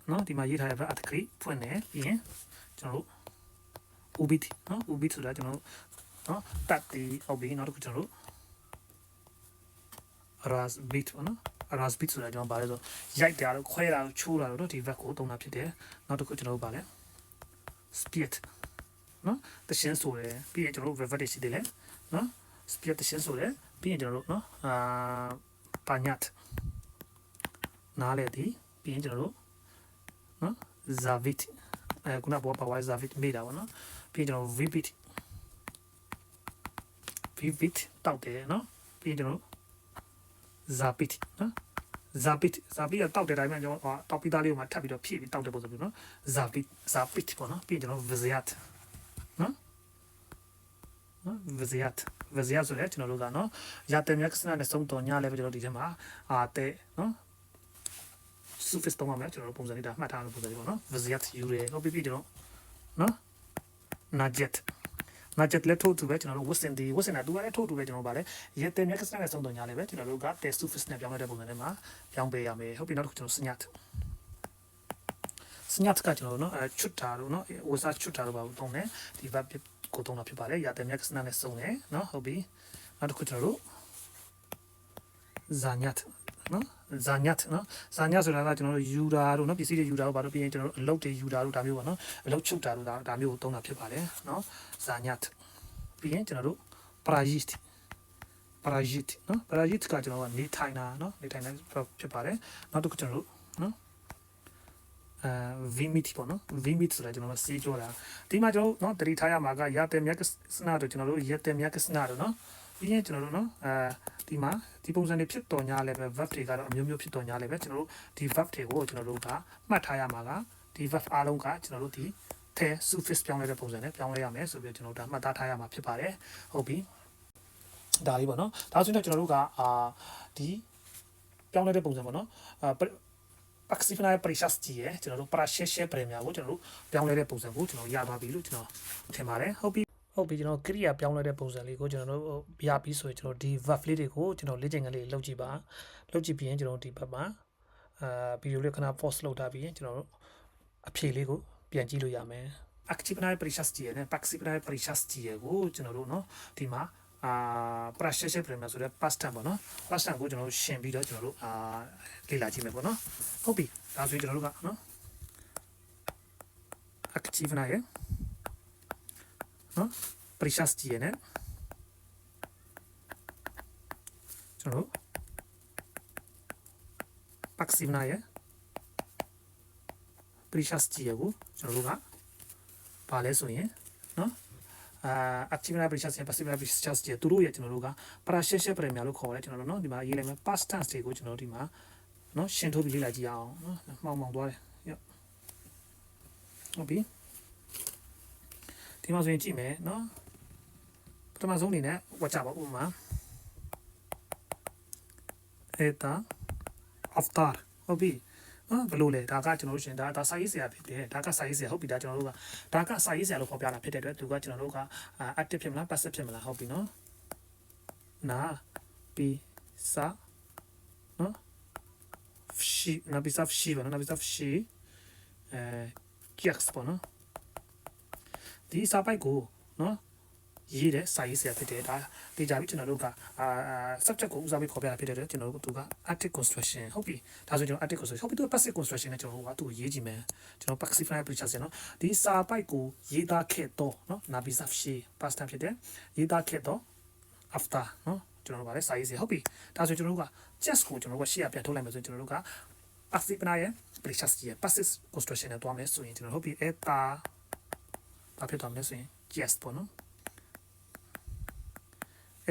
နော်ဒီမှာရေးထားတဲ့ အတခရီဖွင့်နေပြီးရင်ကျွန်တော်တို့ ubit နော် ubit ဆိုတာကျွန်တော်တို့နော်တတ်တီဟုတ်ပြီနောက်တစ်ခုကျွန်တော်တို့ rasbit ပေါ့နော် rasbit ဆိုတာကျွန်တော်ဗာလဲဆိုရိုက်တာလို့ခွဲတာလို့ချိုးတာလို့ဒီ verb ကိုသုံးတာဖြစ်တယ်နောက်တစ်ခုကျွန်တော်တို့ဗာလဲ spiet နော်တရှင်းဆိုတယ်ပြီးရင်ကျွန်တော်တို့ verb တွေရှိသေးတယ်နော် spiet တရှင်းဆိုတယ်ပြီးရင်ကျွန်တော်တို့နော်panyat နားလေဒီပြီးရင်ကျွန်တော်တို့နော် zavit ခုနကပေါ်ပါဝိုင်း zavit မိတာပေါ့နော်ပြီးရင်ကျွန်တော် vivit တောက်တယ်နော်ပြီးရင်ကျွန်တော်တို့ zapit နော် zapit ကတောက်တဲ့တိုင်းမှာကျွန်တော်တောက်ပြီးသားလေးကိုမှထပ်ပြီးတော့ဖြည့်ပြီးတောက်တဲ့ပုံစံမျိုးနော် zapit ပေါ့နော်ပြီးရင်ကျွန်တော် viziat နော် viziat ဆိုလဲကျွန်တော်တို့ကနော်ရတဲ့မြတ်စနာနဲ့ဆုံးတော်ညလည်းပဲကျွန်တော်ဒီထဲမှာတဲ့နော် suffix တောင်းပါမယ်ကျွန်တော်တို့ပုံစံလေးဒါမှတ်ထားတဲ့ပုံစံလေးပေါ့နော် viziat ယူတယ်ဟုတ်ပြီကျွန်တော်နော် najet လက်ထိုးသူပဲကျွန်တော်တို့ဝစ်စင်တာသူကလည်းထိုးသူပဲကျွန်တော်ဗာလဲရဲတဲ့မြက်ကစနဲ့ဆုံးတော့ညာလည်းပဲကျွန်တော်တို့က test suffix နဲ့ပြောင်းလိုက်တဲ့ပုံစံနဲ့မှာပြောင်းပေးရမယ်ဟုတ်ပြီနောက်တစ်ခုကျွန်တော် snyat ကကျွန်တော်တို့နော်ချွတ်တာတို့နော်ဝစာချွတ်တာတို့ပါဘူးတုံးတယ်ဒီ verb ကိုတုံးတာဖြစ်ပါတယ်ရတဲ့မြက်ကစနဲ့ဆုံးတယ်နော်ဟုတ်ပြီနောက်တစ်ခုကျွန်တော်တို့ zanyat နော် zanyat ဆိုတာကကျွန်တော်တို့ယူတာတို့နော်ပစ္စည်းတွေယူတာတို့ဘာလို့ပြီးရင်ကျွန်တော်တို့အလုပ်တွေယူတာတို့ဒါမျိုးပေါ့နော်အလုပ်ချုပ်တာတို့ဒါမျိုးကိုသုံးတာဖြစ်ပါတယ်နော် zanyat ပြီးရင်ကျွန်တော်တို့ parajit နော် parajit ကကျွန်တော်ကနေထိုင်တာနော်နေထိုင်တာဖြစ်ပါတယ်နောက်တစ်ခုကျွန်တော်တို့နော်vimit ပေါ့နော် vimit ဆိုတာကျွန်တော်တို့စေးကြောတာဒီမှာကျွန်တော်တို့နော်တတိထားရမှာကရတဲ့မြက်ကစနာတို့ကျွန်တော်တို့ရတဲ့မြက်ကစနာတို့နော်ပြီးရင်ကျွန်တော်တို့နော်ဒီမှာဒီပုံစံတွေဖြစ်တော်ညာလည်းပဲ verb တွေကတော့အမျိုးမျိုးဖြစ်တော်ညာလည်းပဲကျွန်တော်တို့ဒီ verb တွေကိုကျွန်တော်တို့ကမှတ်ထားရမှာကဒီ verb အားလုံးကကျွန်တော်တို့ဒီ the suffix ပြောင်းလဲတဲ့ပုံစံနဲ့ပြောင်းလဲရမယ်ဆိုပြီးကျွန်တော်တို့ဒါမှတ်သားထားရမှာဖြစ်ပါတယ်ဟုတ်ပြီဒါလေးပေါ့နော်ဒါဆိုရင်တော့ကျွန်တော်တို့ကဒီပြောင်းလဲတဲ့ပုံစံပေါ့နော် Paxifina precious ကြီးရဲ့ကျွန်တော်တို့ precious ပရများကိုကျွန်တော်တို့ပြောင်းလဲတဲ့ပုံစံကိုကျွန်တော်ရသွားပြီလို့ကျွန်တော်ထင်ပါတယ်ဟုတ်ပြီကျွန်တော် Kriya ပြောင်းလဲတဲ့ပုံစံလေးကိုကျွန်တော်တို့ရပြီးဆိုရင်ကျွန်တော်ဒီ verb လေးတွေကိုကျွန်တော်လေ့ကျင့်ခန်းလေးလုပ်ကြည့်ပါလုပ်ကြည့်ပြီးရင်ကျွန်တော်ဒီဘက်မှာဗီဒီယိုလေးခဏ pause လုပ်ထားပြီးရင်ကျွန်တော်တို့အဖြေလေးကိုပြန်ကြည့်လို့ရမယ် Activity precious ကြီးနဲ့ Paxifina precious ကြီးကိုကျွန်တော်တို့เนาะဒီမှာprecious ပြင်မှာဆိုတော့ past tense ပေါ့နော် past tense ကိုကျွန်တော်တို့ရှင်းပြီးတော့ကျွန်တော်တို့လေ့လာကြည့်မယ်ပေါ့နော်ဟုတ်ပြီဒါဆိုရင်ကျွန်တော်တို့ကနော် active နာရဲ့နော် precious ကြီးရဲ့နဲ့ကျွန်တော်တို့ passive နာရဲ့ precious ကြီးရဲ့ကိုကျွန်တော်တို့ကပါလဲဆိုရင်နော်active precious နဲ့ passive precious တွေသူတို့ရဲ့ကျွန်တော်တို့က precious ပရများလို့ခေါ်တယ်ကျွန်တော်တို့เนาะဒီမှာရေးလိုက်မယ် past tense တွေကိုကျွန်တော်တို့ဒီမှာเนาะရှင်းထုတ်ပြီးလေ့လာကြည့်အောင်เนาะမှောင်သွားတယ်ဟုတ်ပြီဒီမှာဆိုရင်ကြည့်မယ်เนาะပထမဆုံးအနေနဲ့ဝတ်ကြပါဥပမာ eta after ဟုတ်ပြီဘယ်လိုလဲဒါကကျွန်တော်တို့ရှင်ဒါစာရေးဆရာဖြစ်တယ်ဒါကစာရေးဆရာဟုတ်ပြီဒါကျွန်တော်တို့ကဒါကစာရေးဆရာလို့ခေါ်ပြတာဖြစ်တဲ့အတွက်သူကကျွန်တော်တို့က active ဖြစ်မလား passive ဖြစ်မလားဟုတ်ပြီနော်နာပီစာနော်ရှိနာပီစာရှိပါနော်နာပီစာရှိkicks ပေါ့နော်ဒီစာပိုက်ကိုနော်ရေးတဲ့စာရေးဆရာဖြစ်တယ်ဒါတေချာပြီးကျွန်တော်တို့ကsubject ကိုဦးစားပေးဖော်ပြတာဖြစ်တဲ့အတွက်ကျွန်တော်တို့ကသူက active construction ဟုတ်ပြီဒါဆိုကျွန်တော် active construction ဟုတ်ပြီသူ passive construction နဲ့ကျွန်တော်တို့ကသူ့ကိုရေးကြည့်မယ်ကျွန်တော် passive precious နော်ဒီစာပိုက်ကိုရေးသားခဲ့တော့နော်နာဘီဆာရှိ past tense ဖြစ်တယ်ရေးသားခဲ့တော့ after နော်ကျွန်တော်တို့ကလည်းစာရေးဆရာဟုတ်ပြီဒါဆိုကျွန်တော်တို့က just ကိုကျွန်တော်တို့ကရှေ့ရပြန်ထုတ်လိုက်မယ်ဆိုရင်ကျွန်တော်တို့က passive ရဲ့ precious ရဲ့ passive construction နဲ့တွားမယ်ဆိုရင်ကျွန်တော်ဟုတ်ပြီeta ဘာဖြစ်သွားမလဲဆိုရင် just ပေါ့နော်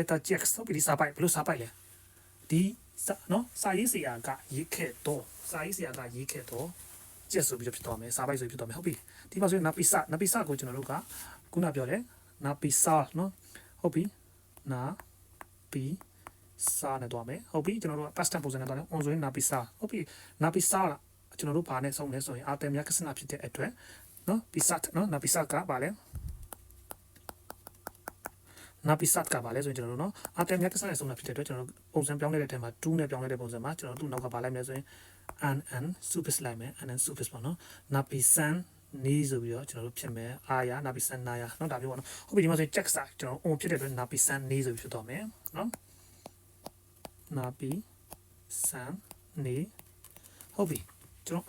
eta checks ဆိုပြီးစာပိုက်ဘယ်လိုစာပိုက်လဲဒီနော်စာရေးဆရာကရေးခဲ့တော့စာရေးဆရာကရေးခဲ့တော့ checks ဆိုပြီးဖြစ်သွားမယ်စာပိုက်ဆိုပြီးဖြစ်သွားမယ်ဟုတ်ပြီဒီမှာဆိုရင်နာပီစာကိုကျွန်တော်တို့ကခုနပြောတယ်နာပီစာနော်ဟုတ်ပြီနာပီစာနဲ့တွားမယ်ဟုတ်ပြီကျွန်တော်တို့ past tense ပုံစံနဲ့တွားတယ် on ဆိုရင်နာပီစာဟုတ်ပြီနာပီစာကျွန်တော်တို့ဘာနဲ့ဆုံးလဲဆိုရင်အာတယ်များကစနာဖြစ်တဲ့အတွက်နော်ပီစာနော်နာပီစာကဘာလဲနာပီဆတ်ကပါလဲဆိုရင်ကျွန်တော်တို့เนาะအာတယ်မြတ်ကစားနဲ့ဆုံးတာဖြစ်တဲ့အတွက်ကျွန်တော်တို့ပုံစံပြောင်းလဲတဲ့အထက်မှာ2နဲ့ပြောင်းလဲတဲ့ပုံစံမှာကျွန်တော်တို့နောက်ကပါလိုက်မယ်ဆိုရင် an supis လိုက်မယ် an supis ပေါ့เนาะနာပီဆန်နီးဆိုပြီးတော့ကျွန်တော်တို့ဖြစ်မယ်အာယာနာပီဆန်နာယာเนาะဒါမျိုးပေါ့เนาะဟုတ်ပြီဒီမှာဆိုရင် check စာကျွန်တော် on ဖြစ်တဲ့အတွက်နာပီဆန်နီးဆိုပြီးဖြစ်သွားမယ်เนาะနာပီဆန်နီးဟုတ်ပြီကျွန်တော်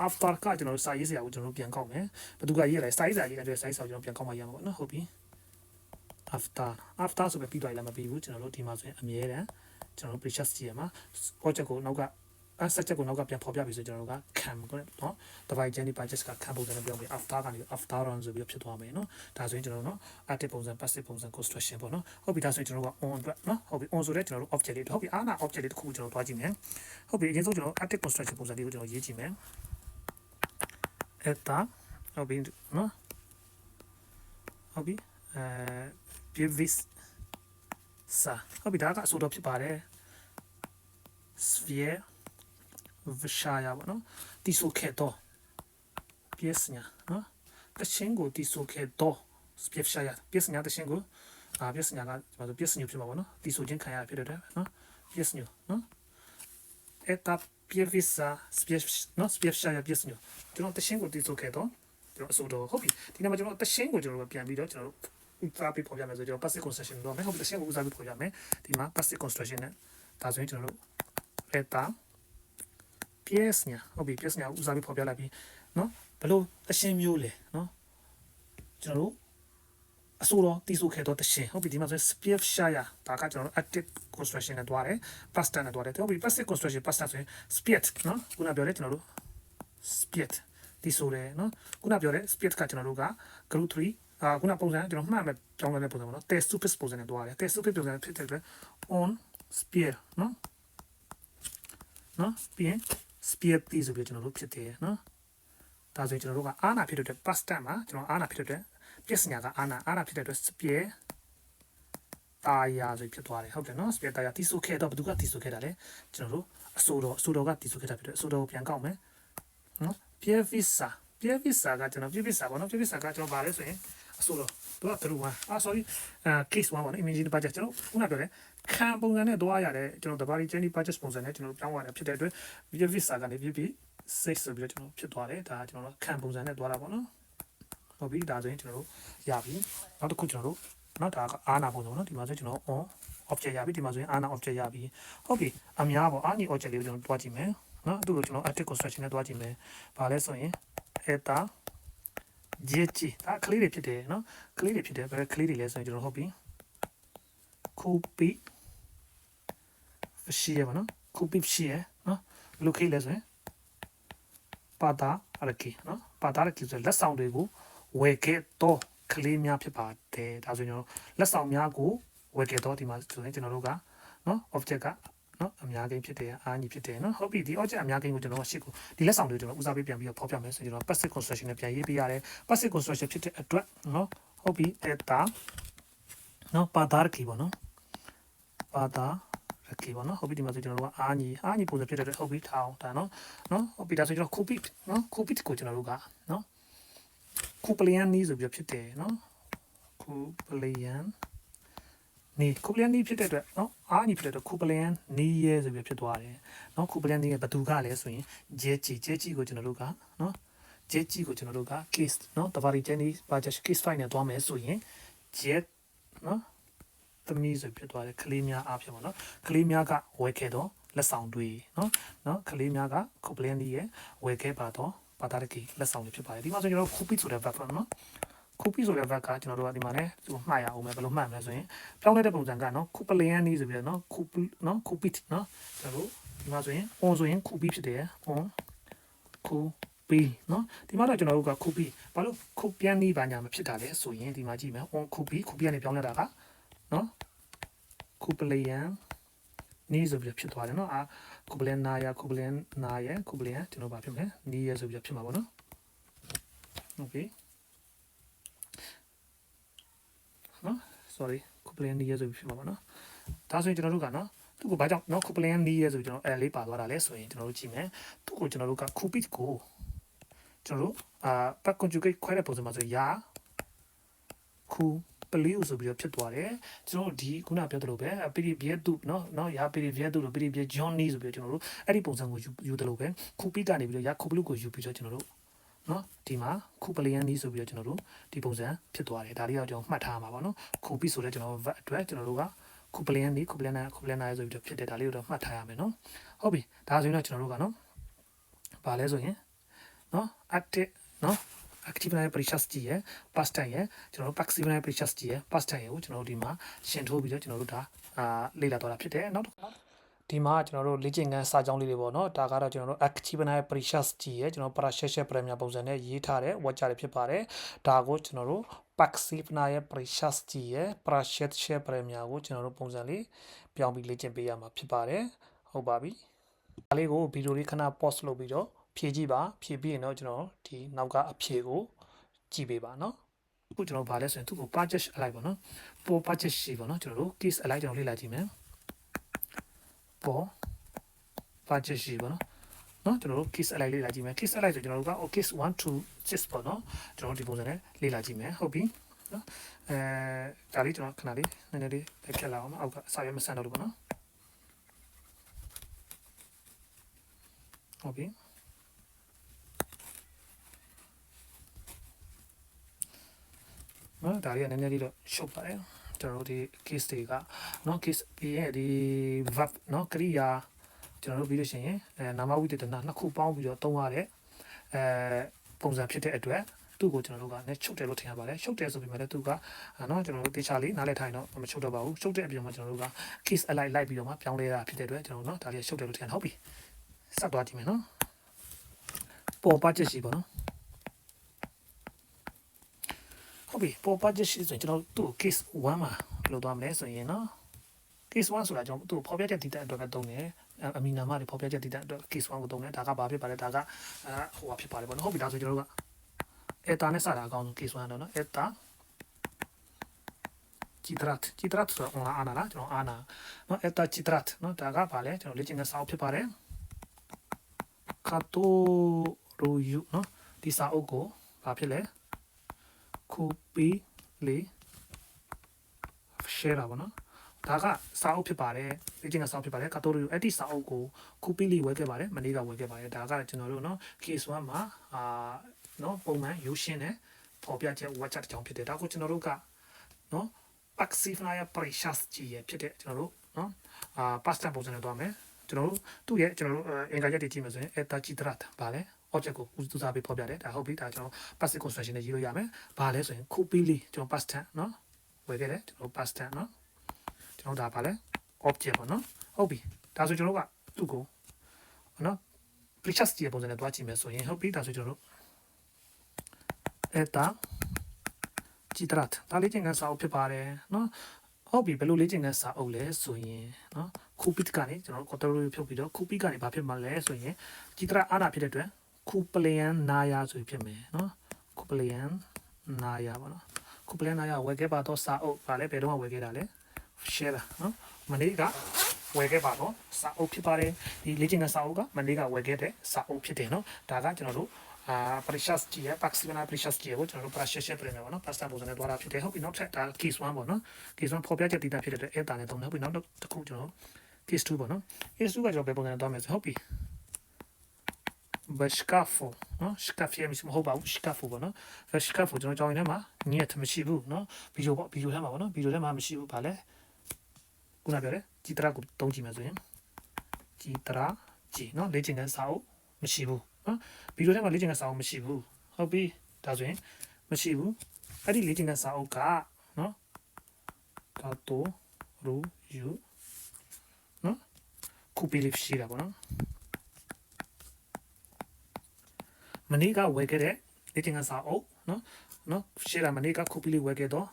after ကကျွန်တော်တို့စာရေးစရာကိုကျွန်တော်တို့ပြန်ကောက်မယ်ဘယ်သူကရေးလဲစာရေးစရာရေးတဲ့အတွက်စာရေးစရာကျွန်တော်ပြန်ကောက်မှရမှာပေါ့เนาะဟုတ်ပြီafter ဆိုပြီးပြီးသွားရင်လည်းမပြီးဘူးကျွန်တော်တို့ဒီမှာဆိုရင်အမြဲတမ်းကျွန်တော်တို့ precious ကြည့်ရမှာ project ကိုနောက်ကsubject ကိုနောက်ကပြန်ဖော်ပြပြီးဆိုကျွန်တော်တို့က can ကိုเนาะ divide journey budget က can ပုံစံနဲ့ပြောပြီး after ကနေ after run ဆိုပြီးဖြစ်သွားမယ်เนาะဒါဆိုရင်ကျွန်တော်တို့เนาะ active ပုံစံ passive ပုံစံ construction ပေါ့เนาะဟုတ်ပြီဒါဆိုရင်ကျွန်တော်တို့က on အတွက်เนาะဟုတ်ပြီ on ဆိုတဲ့ကျွန်တော်တို့ object လေးဟုတ်ပြီအားနာ object လေးတစ်ခုကျွန်တော်တွားကြည့်မယ်ဟုတ်ပြီအရင်ဆုံးကျွန်တော် active construction ပုံစံလေးကိုကျွန်တော်ရေးကြည့်မယ် eta ဟုတ်ပြီเนาะဟုတ်ပြီprevious စာဟုတ်ပြီဒါကအဆိုတော့ဖြစ်ပါတယ် sphere vishaya ပေါ့နော်တီဆိုခဲ့တော့ pieśnia နော်တခြင်းကိုတီဆိုခဲ့တော့ sphere vishaya pieśnia တခြင်းကိုpieśnia ကဘာလို့ pieśnia ဖြစ်မှာပေါ့နော်တီဆိုခြင်းခံရဖြစ်တဲ့နော် pieśnia နော် eta piewisa sphere နော် sphere vishaya pieśnia ကျွန်တော်တခြင်းကိုတီဆိုခဲ့တော့ကျွန်တော်အဆိုတော့ဟုတ်ပြီဒီနေ့မှာကျွန်တော်တခြင်းကိုကျွန်တော်ပြန်ပြီးတော့ကျွန်တော်ဦးစားပေးဖော်ပြမယ်ဆိုကျွန်တော် passive construction တော့မယ်ဟုတ်ပြီတခြင်းကိုဦးစားပေးဖော်ပြမယ်ဒီမှာ passive construction နဲ့ဒါဆိုရင်ကျွန်တော်တို့ eta pieśnia ဟုတ်ပြီ pieśnia ဦးစားပေးဖော်ပြလိုက်ပြီးเนาะဘလို့တခြင်းမျိုးလေเนาะကျွန်တော်တို့အဆိုတော့တီးဆိုခဲ့တော့တခြင်းဟုတ်ပြီဒီမှာဆို sphere shaya ဒါကကျွန်တော်တို့ active construction နဲ့တွားတယ် past tense နဲ့တွားတယ်ဟုတ်ပြီ passive construction past tense ဆိုရင် spiet เนาะခုနပြောတယ်ကျွန်တော်တို့ spiet တီးဆိုတယ်เนาะခုနပြောတယ် spiet ကကျွန်တော်တို့က group 3ခုနပုံစံကျွန်တော်မှတ်မယ်ကြောင်းလဲပုံစံပေါ့နော် test supis ပုံစံနဲ့တွားတယ် test supis ပုံစံဖြစ်တဲ့အတွက် on spear နော်ပြီးရင် spear တီးဆိုပြီးကျွန်တော်တို့ဖြစ်တယ်နော်ဒါဆိုရင်ကျွန်တော်တို့ကအာနာဖြစ်တဲ့အတွက် past tense မှာကျွန်တော်အာနာဖြစ်တဲ့အတွက် pieśnia ကအာနာဖြစ်တဲ့အတွက် spear တာယာဆိုဖြစ်သွားတယ်ဟုတ်တယ်နော် spear တာယာတီးဆိုခဲ့တော့ဘယ်သူကတီးဆိုခဲ့တာလဲကျွန်တော်တို့အဆိုတော်ကတီးဆိုခဲ့တာဖြစ်တယ်အဆိုတော်ကိုပြန်ကောက်မယ် နော်ပြည့်ဗီစာကကျွန်တော်ပြည့်ဗီစာပေါ့နော်ပြည့်ဗီစာကကျွန်တော်ဗာလဲဆိုရင်အဆိုတော့တော့သူတို့ကsorry case 1ပေါ့နော် image budget ကျွန်တော်ခုနပြောတယ်ခံပုံစံနဲ့တွားရတယ်ကျွန်တော်တဘာဒီ journey budget ပုံစံနဲ့ကျွန်တော်ပြောင်းရတယ်ဖြစ်တဲ့အတွက် ပြည့်ဗီစာကနေပြည့်စိတ်ဆိုပြီးတော့ကျွန်တော်ဖြစ်သွားတယ်ဒါကျွန်တော်ခံပုံစံနဲ့တွားတာပေါ့နော်ဟုတ်ပြီဒါဆိုရင်ကျွန်တော်တို့ရပြီနောက်တစ်ခုကျွန်တော်တို့နော်ဒါကအာနာပုံစံပေါ့နော်ဒီမှာဆိုကျွန်တော် on object ရပြီဒီမှာဆိုရင်အာနာ object ရပြီဟုတ်ပြီအများပေါ့အာနီ object လေးကိုကျွန်တော်တွားကြည့်မယ်နော်သူ့ကိုကျွန်တော် active construction နဲ့တွားကြည့်မယ်ဘာလဲဆိုရင် eta gg ဒါကလေးတွေဖြစ်တယ်နော်ကလေးတွေဖြစ်တယ်ဘယ်ကလေးတွေလဲဆိုရင်ကျွန်တော်ဟုတ်ပြီ copy ရှိရပါနော် copy ရှိရနော်ဘယ်လိုခေးလဲဆိုရင်ပါတာရကီနော်ပါတာရကီဆိုလက်ဆောင်တွေကိုဝယ်ခဲ့တော့ကလေးများဖြစ်ပါတယ်ဒါဆိုရင်ကျွန်တော်လက်ဆောင်များကိုဝယ်ခဲ့တော့ဒီမှာဆိုရင်ကျွန်တော်တို့ကနော် object ကနော်အများကြီးဖြစ်တယ်အာညီဖြစ်တယ်နော်ဟုတ်ပြီဒီ object အများကြီးကိုကျွန်တော်ရှစ်ကိုဒီလက်ဆောင်တွေကျွန်တော်ဦးစားပေးပြန်ပြီးတော့ဖော်ပြမယ်ဆိုရင်ကျွန်တော် passive construction နဲ့ပြန်ရေးပေးရတယ် passive construction ဖြစ်တဲ့အတွက်နော်ဟုတ်ပြီetaနော်ပါတာရကီပေါ့နော်ပါတာရကီပေါ့နော်ဟုတ်ပြီဒီမှာဆိုကျွန်တော်တို့ကအာညီပုံစံဖြစ်တဲ့အတွက်ဟုတ်ပြီထောင်းဒါနော်ဟုတ်ပြီဒါဆိုကျွန်တော် copy နော် copy ကိုကျွန်တော်တို့ကနော် Kuplian နီးဆိုပြီးဖြစ်တယ်နော် Kuplian နီး Kuplian နီးဖြစ်တဲ့အတွက်နော်အားညီဖြစ်တဲ့အတွက် Kuplian နီးရဲဆိုပြီးဖြစ်သွားတယ်နော် Kuplian နီးရဲ့ဘသူကလဲဆိုရင် JG ကိုကျွန်တော်တို့ကနော် JG ကိုကျွန်တော်တို့က case နော်တဘာဒီ Jenny budget case file နဲ့တွားမယ်ဆိုရင် J နော်သမီးဆိုဖြစ်သွားတယ်ကလေးများအားဖြင့်ပေါ့နော်ကလေးများကဝယ်ခဲ့တော့လက်ဆောင်တွေနော်ကလေးများက Kuplian နီးရဲ့ဝယ်ခဲ့ပါတော့ပါတာကီလက်ဆောင်တွေဖြစ်ပါတယ်ဒီမှာဆိုကျွန်တော် copy ဆိုတဲ့ verb ပေါ့နော် copy ဆိုတဲ့ verb ကကျွန်တော်တို့ကဒီမှာလည်းသူမှတ်ရအောင်မယ်ဘယ်လိုမှတ်မလဲဆိုရင်ပြောင်းလဲတဲ့ပုံစံကနော် Kuplian နီးဆိုပြီးတော့နော် copy နော် copy နော်ကျွန်တော်တို့ဒီမှာဆိုရင် on ဆိုရင် copy ဖြစ်တယ် on copy နော်ဒီမှာတော့ကျွန်တော်တို့က copy ဘာလို့ Kuplian နီးပါညာမဖြစ်တာလဲဆိုရင်ဒီမှာကြည့်မယ် on copy ကနေပြောင်းလဲတာကနော် Kuplian နီးဆိုပြီးဖြစ်သွားတယ်နော်Kuplian နာရ Kuplian ကျွန်တော်ဗာဖြစ်မယ်နီးရဆိုပြီးဖြစ်မှာပေါ့နော်โอเคနော် sorry Kuplian နီးရဆိုပြီးဖြစ်မှာပေါ့နော်ဒါဆိုရင်ကျွန်တော်တို့ကနော်သူ့ကိုဘာကြောင့်နော် Kuplian နီးရဆိုပြီးကျွန်တော်အဲ့လေးပါသွားတာလဲဆိုရင်ကျွန်တော်တို့ကြည့်မယ်သူ့ကိုကျွန်တော်တို့က copy ကိုကျွန်တော်တို့back conjugate ခွဲတဲ့ပုံစံမှာဆိုရာခုပလီဥဆိုပြီးတော့ဖြစ်သွားတယ်ကျွန်တော်ဒီခုနပြောသလိုပဲပရိဗျက်တုနော်ရာပရိဗျက်တုလို့ပရိဗျက်ဂျွန်နီဆိုပြီးတော့ကျွန်တော်တို့အဲ့ဒီပုံစံကိုယူသလိုပဲခုပိကနေပြီးတော့ရာခုပလူကိုယူပြီးတော့ကျွန်တော်တို့နော်ဒီမှာခုပလီယန်နီဆိုပြီးတော့ကျွန်တော်တို့ဒီပုံစံဖြစ်သွားတယ်ဒါလေးတော့ကျွန်တော်မှတ်ထားမှာပါနော်ခုပိဆိုတဲ့ကျွန်တော်အတွက်ကျွန်တော်တို့ကခုပလီယန်နီခုပလီယန်နာဆိုပြီးတော့ဖြစ်တယ်ဒါလေးတော့မှတ်ထားရမယ်နော်ဟုတ်ပြီဒါဆိုရင်တော့ကျွန်တော်တို့ကနော်ဘာလဲဆိုရင်နော် active နော် active နဲ့ precious ကြီးရယ် past time ရယ်ကျွန်တော်တို့ passive နဲ့ precious ကြီးရယ် past time ကိုကျွန်တော်တို့ဒီမှာရှင်းထိုးပြီးတော့ကျွန်တော်တို့ဒါလေ့လာတော့တာဖြစ်တယ်နောက်တစ်ခါဒီမှာကျွန်တော်တို့လေ့ကျင့်ခန်းစာကြောင်းလေးတွေပေါ့နော်ဒါကတော့ကျွန်တော်တို့ active နဲ့ precious ကြီးရယ်ကျွန်တော် precious premier ပုံစံနဲ့ရေးထားတဲ့ watch တွေဖြစ်ပါတယ်ဒါကိုကျွန်တော်တို့ passive နဲ့ precious ကြီးရယ် precious premier ကိုကျွန်တော်တို့ပုံစံလေးပြောင်းပြီးလေ့ကျင့်ပေးရမှာဖြစ်ပါတယ်ဟုတ်ပါပြီဒါလေးကိုဗီဒီယိုလေးခဏ pause လုပ်ပြီးတော့ဖြည့်ကြည့်ပါဖြည့်ပြီးရင်တော့ကျွန်တော်ဒီနောက်ကအဖြေကိုကြည့်ပေးပါနော်အခုကျွန်တော်ဗာလဲဆိုရင်သူ့ကို purchase အလိုက်ပေါ့နော်ပေါ် purchase ရှိပေါ့နော်ကျွန်တော်တို့ case အလိုက်ကျွန်တော်လေ့လာကြည့်မယ်ပေါ် purchase ရှိပေါ့နော်ကျွန်တော်တို့ case အလိုက်လေ့လာကြည့်မယ် case အလိုက်ဆိုကျွန်တော်တို့က case 1 to 6ပေါ့နော်ကျွန်တော်ဒီပုံစံနဲ့လေ့လာကြည့်မယ်ဟုတ်ပြီနော်ဒါလေးကျွန်တော်ခဏလေးနည်းနည်းလေးဖြတ်လာအောင်အောက်ကစာရွက်မဆန်တော့လို့ပေါ့နော်ဟုတ်ပြီနော်ဒါလေးကနည်းနည်းလေးတော့ရှုပ်ပါတယ်ကျွန်တော်တို့ဒီ case တွေကနော် case ရဲ့ဒီ verb နော်ကရိယာကျွန်တော်တို့ပြီးလို့ရှိရင်နာမဝိသေသနာနှစ်ခုပေါင်းပြီးတော့သုံးရတဲ့ပုံစံဖြစ်တဲ့အတွက်သူ့ကိုကျွန်တော်တို့ကလည်းချုပ်တယ်လို့ထင်ရပါတယ်ချုပ်တယ်ဆိုပြီးမှလည်းသူကနော်ကျွန်တော်တို့တေချာလေးနားလည်ထိုင်တော့မချုပ်တော့ပါဘူးချုပ်တဲ့အပြင်မှာကျွန်တော်တို့က case အလိုက်ပြီးတော့မှပြောင်းလဲတာဖြစ်တဲ့အတွက်ကျွန်တော်တို့နော်ဒါလေးချုပ်တယ်လို့ထင်ရဟုတ်ပြီစသွားကြည့်မယ်နော်ပေါ်ပါချက်ရှိပါနော်ဟုတ်ပြီပေါ်ပါချက်ရှိဆိုရင်ကျွန်တော်တို့ case 1မှာဘယ်လိုသွားမလဲဆိုရင်နော် case 1ဆိုတာကျွန်တော်တို့ဖော်ပြချက်တည်တဲ့အတွက်ပဲသုံးတယ်အမီနာမတွေဖော်ပြချက်တည်တဲ့အတွက် case 1ကိုသုံးတယ်ဒါကဘာဖြစ်ပါလဲဒါကဟိုဟာဖြစ်ပါတယ်ပေါ့နော်ဟုတ်ပြီဒါဆိုကျွန်တော်တို့က eta နဲ့စတာအကောင်းဆုံး case 1တော့နော် eta citrat ဆိုတာ online အာနာလားကျွန်တော်အာနာနော် eta citrat နော်ဒါကဘာလဲကျွန်တော်လေ့ကျင့်တဲ့စာအုပ်ဖြစ်ပါတယ် cato รูยูเนาะဒီစာအုပ်ကိုဘာဖြစ်လဲ copy လေး share တာပေါ့နော်ဒါကစာအုပ်ဖြစ်ပါတယ်ဒီချင်းကစာအုပ်ဖြစ်ပါတယ်ကာတိုရီအဲ့ဒီစာအုပ်ကို copy လေးဝယ်ခဲ့ပါတယ်မနေ့ကဝယ်ခဲ့ပါတယ်ဒါကကျွန်တော်တို့เนาะ case 1မှာเนาะပုံမှန်ရုပ်ရှင်နဲ့ပေါ်ပြချက် watch တစ်ကြောင်းဖြစ်တယ်ဒါကိုကျွန်တော်တို့ကเนาะ Paxifnaya Precious ကြီးရဖြစ်တဲ့ကျွန်တော်တို့เนาะpast tense ပုံစံနဲ့သွားမယ်ကျွန်တော်တို့သူ့ရဲ့ကျွန်တော်တို့အင်္ဂါချက်တွေကြည့်မယ်ဆိုရင် eta chitrat ဗာလဲ object ကိုဦးစားပေးဖော်ပြတယ်ဒါဟုတ်ပြီဒါကျွန်တော် passive construction နဲ့ရေးလို့ရမယ်ဗာလဲဆိုရင် copy လေးကျွန်တော် past tense เนาะဝယ်ခဲ့တယ်ကျွန်တော် past tense เนาะကျွန်တော်ဒါဗာလဲ object ပေါ့เนาะဟုတ်ပြီဒါဆိုကျွန်တော်ကသူ့ကိုเนาะ precious ကြီးပုံစံနဲ့သွားကြည့်မယ်ဆိုရင်ဟုတ်ပြီဒါဆိုကျွန်တော်တို့ eta chitrat ဒါလေးချင်းကစာအုပ်ဖြစ်ပါတယ်เนาะဟုတ်ပြီဘယ်လိုလေးချင်းကစာအုပ်လဲဆိုရင်เนาะ copy ကနေကျွန်တော်တို့ control ဖြုတ်ပြီးတော့ copy ကနေဘာဖြစ်မှာလဲဆိုရင် chitra အားတာဖြစ်တဲ့အတွက် kuplayan naya ဆိုဖြစ်မယ်เนาะ kuplayan naya ပေါ့နော် kuplayan naya ဝယ်ခဲ့ပါတော့စာအုပ်ဗာလဲဘယ်တော့မှဝယ်ခဲ့တာလဲ share တာเนาะမနေ့ကဝယ်ခဲ့ပါတော့စာအုပ်ဖြစ်ပါတယ်ဒီလေးချင်းကစာအုပ်ကမနေ့ကဝယ်ခဲ့တဲ့စာအုပ်ဖြစ်တယ်เนาะဒါကကျွန်တော်တို့precious ကြီးရ Paxivana precious ကြီးကိုကျွန်တော်တို့ precious ပြင်မယ်ပေါ့နော် pasta ပုံစံနဲ့သွားတာဖြစ်တယ်ဟုတ်ပြီနောက်ထပ်ဒါ case 1ပေါ့နော် case 1ပေါ်ပြချက်တည်တာဖြစ်တဲ့အတွက် eta နဲ့သုံးတယ်ဟုတ်ပြီနောက်တစ်ခုကျွန်တော် case 2ပေါ့နော် case 2ကကျွန်တော်ဘယ်ပုံစံနဲ့သွားမယ်ဆိုဟုတ်ပြီ bashkafo နော် shkafie မရှိမဟုတ်ပါဘူး shkafo ပေါ့နော် shkafo ကျွန်တော်ကြောင်းရင်းထဲမှာ net မရှိဘူးနော်ဗီဒီယိုပေါ့ဗီဒီယိုထဲမှာပေါ့နော်ဗီဒီယိုထဲမှာမရှိဘူးဗာလဲခုနပြောတယ် chitra ကိုတုံးကြည့်မယ်ဆိုရင် chitra ကြည့်နော်လေ့ကျင့်ခန်းစာအုပ်မရှိဘူးနော်ဗီဒီယိုထဲမှာလေ့ကျင့်ခန်းစာအုပ်မရှိဘူးဟုတ်ပြီဒါဆိုရင်မရှိဘူးအဲ့ဒီလေ့ကျင့်ခန်းစာအုပ်ကနော်ကာတိုရူယူနော်ကူပီလစ်ရှိတာပေါ့နော်မနေ့ကဝယ်ခဲ့တဲ့လေ့ကျင့်ခန်းစာအုပ်နော်ရှေ့တာမနေ့ကကူပီလစ်ဝယ်ခဲ့တော့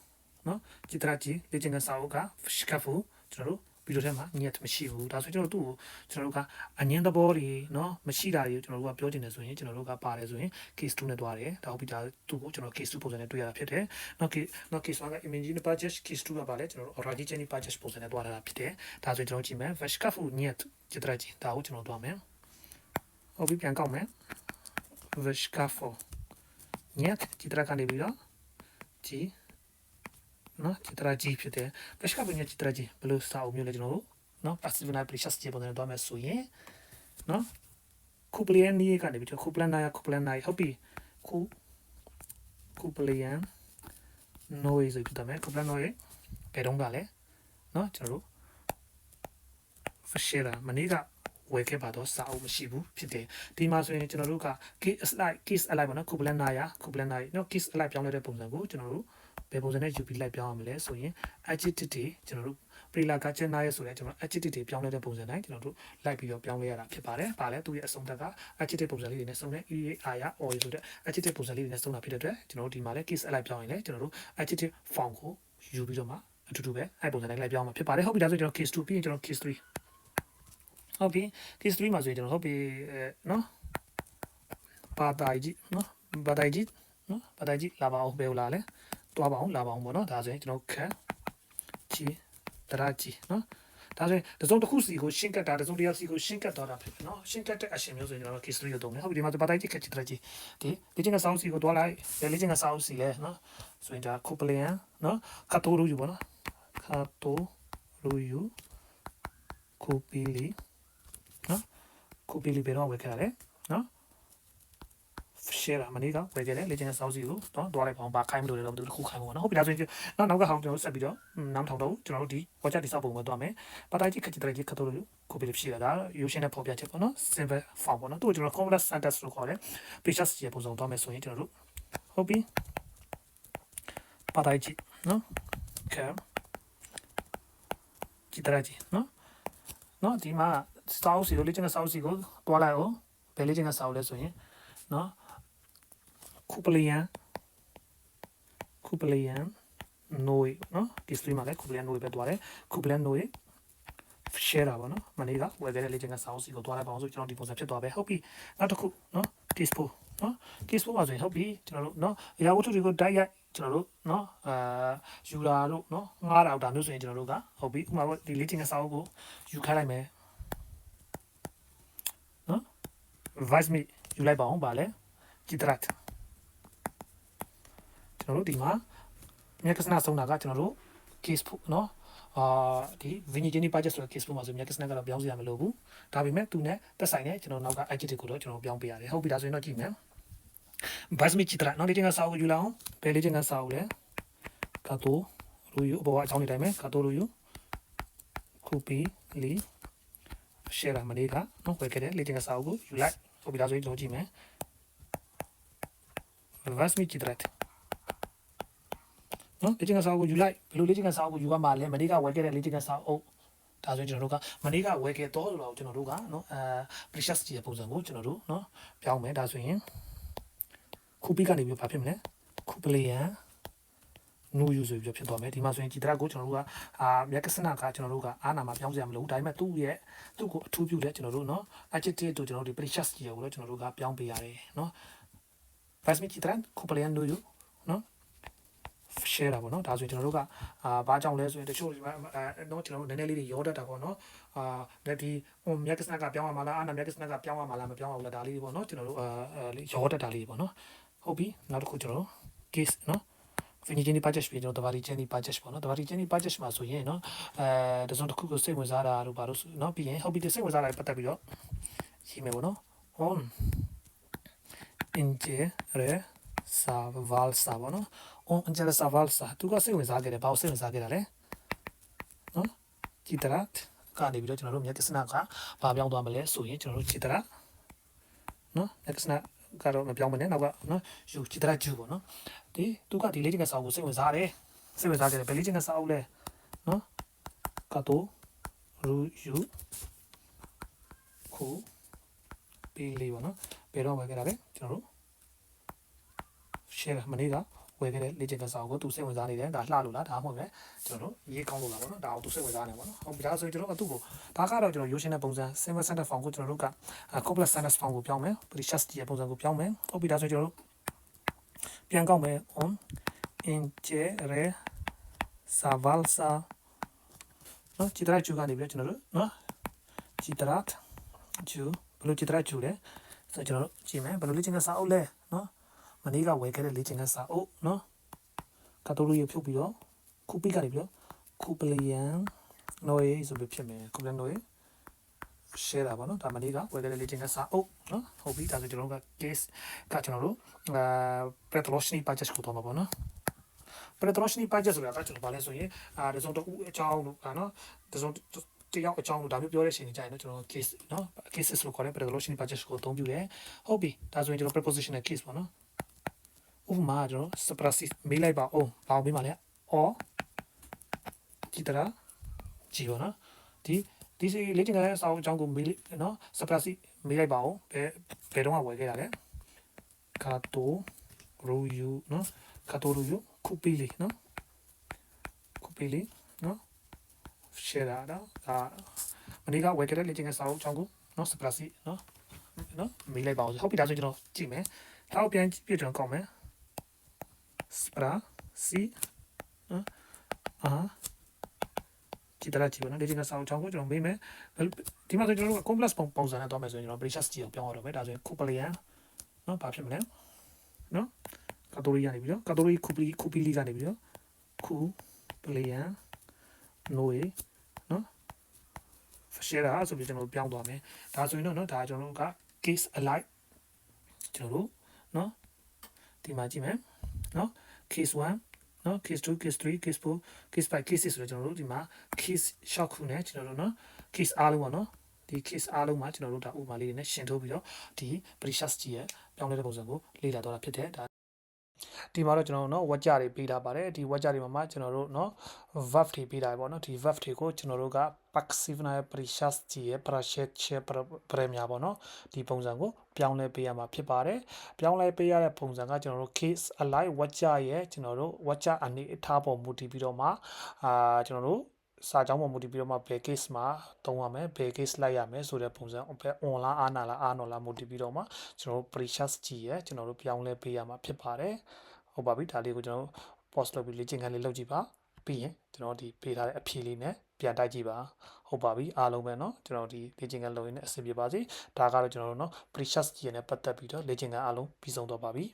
နော်ချစ်တရာကြီးလေ့ကျင့်ခန်းစာအုပ်ကရှ်ကဖူကျွန်တော်တို့ဗီဒီယိုထဲမှာညက်မရှိဘူးဒါဆိုကျွန်တော်တို့ကျွန်တော်တို့ကအငင်းသဘောတွေเนาะမရှိတာတွေကျွန်တော်တို့ကပြောချင်တယ်ဆိုရင်ကျွန်တော်တို့ကပါတယ်ဆိုရင် case 2နဲ့တွားတယ်ဒါဟုတ်ပြီဒါသူ့ကိုကျွန်တော် case 2ပုံစံနဲ့တွေ့ရတာဖြစ်တယ်เนาะ case 1က image နဲ့ purchase case 2ကပါလဲကျွန်တော်တို့ already change purchase ပုံစံနဲ့တွားတာဖြစ်တယ်ဒါဆိုကျွန်တော်ကြည့်မယ် vashkafu ညက်ချစ်တရာကြီးဒါကိုကျွန်တော်တွားမယ်ဟုတ်ပြီပြန်ကောက်မယ် vashkafu ညက်ချစ်တရာကနေပြီးတော့ကြည့်နော်ချစ်တရာကြီးဖြစ်တယ်ပက်ရှ်ကပညာချစ်တရာကြီးဘယ်လိုစာအုပ်မျိုးလဲကျွန်တော်တို့နော် passive and precious ကြီးပုံစံနဲ့သွားမယ်ဆိုရင်နော်ခုပလီယန်နီးကနေပြီးတော့ခုပလန်နာရခုပလန်နိုင်ဟုတ်ပြီခုပလီယန် noise ဆိုဖြစ်တယ်မယ်ခုပလန် noise ဘယ်တော့ကလဲနော်ကျွန်တော်တို့ share မနေ့ကဝယ်ခဲ့ပါတော့စာအုပ်မရှိဘူးဖြစ်တယ်ဒီမှာဆိုရင်ကျွန်တော်တို့က case alike ပေါ့နော်ခုပလန်နာရခုပလန်နိုင်နော် case alike ပြောင်းလဲတဲ့ပုံစံကိုကျွန်တော်တို့ဘယ်ပုံစံနဲ့ယူပြီးလိုက်ပြောင်းအောင်မလဲဆိုရင် adjective တွေကျွန်တော်တို့ prelagachena ရဲ့ဆိုတဲ့ကျွန်တော် adjective တွေပြောင်းလဲတဲ့ပုံစံတိုင်းကျွန်တော်တို့လိုက်ပြီးတော့ပြောင်းလဲရတာဖြစ်ပါတယ်။ပါလဲသူရဲ့အဆုံးသက်က adjective ပုံစံလေးတွေနဲ့စုံတဲ့ EAR ရ or ဆိုတဲ့ adjective ပုံစံလေးတွေနဲ့စုံတာဖြစ်တဲ့အတွက်ကျွန်တော်တို့ဒီမှာလဲ case alike ပြောင်းရင်လဲကျွန်တော်တို့ adjective form ကိုယူပြီးတော့မှအတူတူပဲအဲ့ပုံစံတိုင်းလိုက်ပြောင်းမှာဖြစ်ပါတယ်။ဟုတ်ပြီဒါဆိုကျွန်တော် case 2ပြီးရင်ကျွန်တော် case 3ဟုတ်ပြီ case 3မှာဆိုရင်ကျွန်တော်ဟုတ်ပြီနော်ဘာတိုင်ကြီးနော်ဘာတိုင်ကြီးနော်ဘာတိုင်ကြီးလာပါအောင်ဘယ်လိုလာလဲတွားပါအောင်လာပါအောင်ပေါ့နော်ဒါဆိုရင်ကျွန်တော်ခက်ချီတရာချီနော်ဒါဆိုရင်တစုံတစ်ခုစီကိုရှင်းကတ်တာတစုံတစ်ယောက်စီကိုရှင်းကတ်တော့တာဖြစ်နော်ရှင်းကတ်တဲ့အရှင်မျိုးဆိုရင်ကျွန်တော် case 3ကိုတုံးတယ်ဟုတ်ပြီဒီမှာဘာတိုင်ကြီးခက်ချီတရာချီဒီလေ့ကျင့်ခန်းစာအုပ်စီကိုတွားလိုက်လေ့ကျင့်ခန်းစာအုပ်စီလဲနော်ဆိုရင်ဒါခုပလျန်နော်ကတ်တိုရူယူပေါ့နော်ကတ်တိုရူယူကူပီလီနော်ကူပီလီဘယ်တော့ဝယ်ခဲ့ရလဲနော်share မနေ့ကဝယ်ခဲ့တယ်လေ့ကျင့်ခန်းစာအုပ်စီကိုတော့တွားလိုက်ပါအောင်ဘာခိုင်းမလို့လဲတော့တစ်ခုခိုင်းမှာပေါ့နော်ဟုတ်ပြီဒါဆိုရင်နောက်ကဟောင်းကျွန်တော်ဆက်ပြီးတော့နောက်ထောင်တော့ကျွန်တော်တို့ဒီ watch တိစောက်ပုံမှာတွားမယ်ပါတိုင်းကြီးခက်ချစ်တဲ့ကြီးခတ်တော့လို့ကိုပီလီရှိတာဒါရုပ်ရှင်နဲ့ဖော်ပြချက်ပေါ့နော် simple form ပေါ့နော်သူ့ကိုကျွန်တော် complex sentence လို့ခေါ်တယ် pictures ရဲ့ပုံစံတွားမယ်ဆိုရင်ကျွန်တော်တို့ဟုတ်ပြီပါတိုင်းကြီးနော်ကဲချစ်တဲ့ကြီးနော်ဒီမှာစာအုပ်စီကိုလေ့ကျင့်ခန်းစာအုပ်စီကိုတွားလိုက်အောင်ဘယ်လေ့ကျင့်ခန်းစာအုပ်လဲဆိုရင်နော်ခုပလျန်နိုးနော်ဒီစထရီမှာလည်းခုပလျန်နိုးပဲတွားတယ်ခုပလျန်နိုး share တာပေါ့နော်မနေ့ကဝယ်ခဲ့တဲ့လေ့ကျင့်ခန်းစာအုပ်စီကိုတွားလိုက်ပါအောင်ဆိုကျွန်တော်ဒီပုံစံဖြစ်သွားပဲဟုတ်ပြီနောက်တစ်ခုနော် dispo နော် dispo ပါဆိုရင်ဟုတ်ပြီကျွန်တော်တို့နော်အရာဝတ္ထုတွေကိုတိုက်ရိုက်ကျွန်တော်တို့နော်ယူလာတို့နော်ငားတာဒါမျိုးဆိုရင်ကျွန်တော်တို့ကဟုတ်ပြီဥပမာဒီလေ့ကျင့်ခန်းစာအုပ်ကိုယူခိုင်းလိုက်မယ်နော် voice me ယူလိုက်ပါအောင်ပါလဲကြည်တရတ်ကျွန်တော်တို့ဒီမှာမြက်ကစနာဆုံးတာကကျွန်တော်တို့ case ဖို့နော်ဒီ Vinigini budget ဆိုတဲ့ case ပုံမှာဆိုမြက်ကစနာကတော့ပြောင်းစရာမလိုဘူးဒါပေမဲ့သူနဲ့သက်ဆိုင်တဲ့ကျွန်တော်နောက်က adjective ကိုတော့ကျွန်တော်ပြောင်းပေးရတယ်ဟုတ်ပြီဒါဆိုရင်တော့ကြည့်မယ် basmi chitra နောက်လေးချင်းကစာအုပ်ယူလာအောင်ဘယ်လေးချင်းကစာအုပ်လဲကာတိုရူယူဘောအကြောင်းနေတိုင်းပဲကာတိုရူယူခုပီလီ share မလေးကနော်ဝယ်ခဲ့တဲ့လေးချင်းကစာအုပ်ကိုယူလိုက်ဟုတ်ပြီဒါဆိုရင်ကျွန်တော်ကြည့်မယ် basmi chitra နော်လေးချင်းကစာအုပ်ကိုယူလိုက်ဘယ်လိုလေးချင်းကစာအုပ်ကိုယူရမှာလဲမနေ့ကဝယ်ခဲ့တဲ့လေးချင်းကစာအုပ်ဒါဆိုရင်ကျွန်တော်တို့ကမနေ့ကဝယ်ခဲ့တော့ဆိုတော့ကျွန်တော်တို့ကနော်precious ကြီးရဲ့ပုံစံကိုကျွန်တော်တို့နော်ပြောင်းမယ်ဒါဆိုရင်ခုပီကနေပြီးဘာဖြစ်မလဲခုပလီယန်နူယူဆိုပြီးဖြစ်သွားမယ်ဒီမှာဆိုရင်ကြည်တရကိုကျွန်တော်တို့ကမြက်ကစနာကကျွန်တော်တို့ကအားနာမှာပြောင်းစရာမလိုဘူးဒါပေမဲ့သူ့ကိုအထူးပြုတဲ့ကျွန်တော်တို့နော် adjective တို့ကျွန်တော်တို့ precious ကြီးကိုလည်းကျွန်တော်တို့ကပြောင်းပေးရတယ်နော် basmi ကြည်တရခုပလီယန်နူယူနော် share တာပေါ့နော်ဒါဆိုရင်ကျွန်တော်တို့ကဘာကြောင့်လဲဆိုရင်တချို့တော့ကျွန်တော်တို့နည်းနည်းလေးတွေရောတတ်တာပေါ့နော်ဒီမြက်ကစနာကပြောင်းရမှာလားအာနာမြက်ကစနာကပြောင်းရမှာလားမပြောင်းအောင်လားဒါလေးပေါ့နော်ကျွန်တော်တို့ရောတတ်တာလေးပေါ့နော်ဟုတ်ပြီနောက်တစ်ခုကျွန်တော်တို့ case နော် Vinigini budget ပြီးတော့တဘာဒီချန်ဒီ budget ပေါ့နော်တဘာဒီချန်ဒီ budget မှာဆိုရင်နော်တစုံတစ်ခုကိုစိတ်ဝင်စားတာတို့ဘာလို့နော်ပြီးရင်ဟုတ်ပြီစိတ်ဝင်စားတာပတ်သက်ပြီးတော့ရေးမယ်ပေါ့နော် on interessa valsa ပေါ့နော် on interessa valsa သူကစိတ်ဝင်စားခဲ့တယ်ဘာလို့စိတ်ဝင်စားခဲ့တာလဲနော်ကြည်တရတ်ကနေပြီးတော့ကျွန်တော်တို့မြက်ကစနာကဘာပြောင်းသွားမလဲဆိုရင်ကျွန်တော်တို့ကြည်တရတ်နော်မြက်ကစနာကတော့မပြောင်းမနဲ့နောက်ကနော်ယူကြည်တရတ်ယူပေါ့နော်ဒီသူကဒီလေးချင်းကစာအုပ်ကိုစိတ်ဝင်စားတယ်စိတ်ဝင်စားကြတယ်ဘယ်လေးချင်းကစာအုပ်လဲနော်ကာတိုရူယူခုပီလီပေါ့နော်ဘယ်တော့ဝယ်ခဲ့တာလဲကျွန်တော်တို့ share မနေ့ကဝယ်ခဲ့တဲ့လေးချင်းကစာအုပ်ကိုသူစိတ်ဝင်စားနေတယ်ဒါလှလို့လားဒါမှမဟုတ်ပဲကျွန်တော်တို့ရေးကောင်းလို့လားပေါ့နော်ဒါအောင်သူစိတ်ဝင်စားနေပါတော့ဟုတ်ပြီဒါဆိုရင်ကျွန်တော်ကသူ့ကိုဒါကတော့ကျွန်တော်ရိုးရှင်းတဲ့ပုံစံ simple sentence form ကိုကျွန်တော်တို့က complex sentence form ကိုပြောင်းမယ် precious ရဲ့ပုံစံကိုပြောင်းမယ်ဟုတ်ပြီဒါဆိုရင်ကျွန်တော်တို့ပြန်ကောက်မယ် on interessa valsa နော်ကြည်တရတ်ကျူကနေပြီးတော့ကျွန်တော်တို့နော်ကြည်တရတ်ကျူဘယ်လိုကြည်တရတ်ကျူလဲဆိုတော့ကျွန်တော်တို့ကြည့်မယ်ဘယ်လိုလေ့ကျင့်ခန်းစာအုပ်လဲနော်မနေ့ကဝယ်ခဲ့တဲ့လေ့ကျင့်ခန်းစာအုပ်နော်ကာတိုလိုရဖြုတ်ပြီးတော့ခုပိကနေပြီးတော့ခုပလီယန်နိုယေဆိုပြီးဖြစ်မယ်ခုပလီယန်နိုယေ share တာပါနော်ဒါမနေ့ကဝယ်ခဲ့တဲ့လေ့ကျင့်ခန်းစာအုပ်နော်ဟုတ်ပြီဒါဆိုကျွန်တော်တို့က case ကကျွန်တော်တို့preterloshny budget ကိုတော့မှာပေါ့နော်preterloshny budget ဆိုတာကကျွန်တော်ဗာလဲဆိုရင်တစုံတစ်ခုအကြောင်းလို့နော်တစုံတယောက်အကြောင်းလို့ဒါမျိုးပြောတဲ့ချိန်ကြရင်တော့ကျွန်တော် case နော် cases လို့ခေါ်တဲ့ preterloshny budget ကိုအသုံးပြုတယ်ဟုတ်ပြီဒါဆိုရင်ကျွန်တော် prepositional case ပေါ့နော်ဥပမာကျွန်တော် suppressive မေးလိုက်ပါအောင်ဘာအောင်မေးပါလဲ or ကြည်တရကြည်ပါနော်ဒီလေ့ကျင့်ခန်းစာအုပ်အကြောင်းကိုမေးနော် suppressive မေးလိုက်ပါအောင်ဘယ်တော့မှဝယ်ခဲ့တာလဲကာတိုရူယူနော်ကာတိုရူယူခုပီလီနော်ခုပီလီနော် share တာဒါမနေ့ကဝယ်ခဲ့တဲ့လေ့ကျင့်ခန်းစာအုပ်အကြောင်းကိုနော် suppressive နော်မေးလိုက်ပါအောင်ဟုတ်ပြီဒါဆိုကျွန်တော်ကြည့်မယ်နောက်ပြန်ပြကျွန်တော်ကောက်မယ် suppressive နော်ကြည်တရကြည့်ပါနော်လေ့ကျင့်ခန်းစာအုပ်အကြောင်းကိုကျွန်တော်မေးမယ်ဒီမှာဆိုကျွန်တော်တို့ complex ပုံစံနဲ့တော့မယ်ဆိုရင်ကျွန်တော် precious ကြီးကိုပြောင်းရတော့မယ်ဒါဆိုရင်ခုပလီယန်နော်ဘာဖြစ်မလဲနော်ကာတိုရီကနေပြီးတော့ကာတိုရီခုပီလီကနေပြီးတော့ခုပလီယန်နိုယေနော် share တာဆိုပြီးကျွန်တော်ပြောင်းသွားမယ်ဒါဆိုရင်တော့နော်ဒါကျွန်တော်တို့က case alike ကျွန်တော်တို့နော်ဒီမှာကြည့်မယ်နော် case 1နော် case 2 case 3 case 4 case 5 cases ဆိုတော့ကျွန်တော်တို့ဒီမှာ case short ခုနဲ့ကျွန်တော်တို့နော် case အားလုံးပေါ့နော်ဒီ case အားလုံးမှာကျွန်တော်တို့ဒါဥပမာလေးတွေနဲ့ရှင်းထုတ်ပြီးတော့ဒီ precious ကြီးရဲ့ပြောင်းလဲတဲ့ပုံစံကိုလေ့လာတော့တာဖြစ်တဲ့ဒါဒီမှာတော့ကျွန်တော်တို့နော်ဝါကြတွေပေးထားပါတယ်ဒီဝါကြတွေမှာကျွန်တော်တို့နော် verb တွေပေးထားပါတော့ဒီ verb တွေကိုကျွန်တော်တို့က passive နဲ့ precious ကြီးရဲ့ precious premier ပေါ့နော်ဒီပုံစံကိုပြောင်းလဲပေးရမှာဖြစ်ပါတယ်ပြောင်းလဲပေးရတဲ့ပုံစံကကျွန်တော်တို့ case alike ဝါကြရဲ့ကျွန်တော်တို့ဝါကြအနေအထားပေါ်မူတည်ပြီးတော့မှကျွန်တော်တို့စာကြောင်းပေါ်မူတည်ပြီးတော့မှဘယ် case မှာသုံးရမယ်ဘယ် case လိုက်ရမယ်ဆိုတဲ့ပုံစံဘယ် online အားနာလားအားနော်လားမူတည်ပြီးတော့မှကျွန်တော်တို့ precious ကြီးရဲ့ကျွန်တော်တို့ပြောင်းလဲပေးရမှာဖြစ်ပါတယ်ဟုတ်ပါပြီဒါလေးကိုကျွန်တော် post လုပ်ပြီးလေ့ကျင့်ခန်းလေးလုပ်ကြည့်ပါပြီးရင်ကျွန်တော်ဒီပေးထားတဲ့အဖြေလေးနဲ့ ပြန်တိုက်ကြည့်ပါဟုတ်ပါပြီအားလုံးပဲเนาะကျွန်တော်ဒီလေ့ကျင့်ခန်းလုပ်ရင်းနဲ့အဆင်ပြေပါစေဒါကတော့ကျွန်တော်တို့เนาะ precious ကြီးနဲ့ပတ်သက်ပြီးတော့လေ့ကျင့်ခန်းအားလုံးပြီးဆုံးတော့ပါပြီ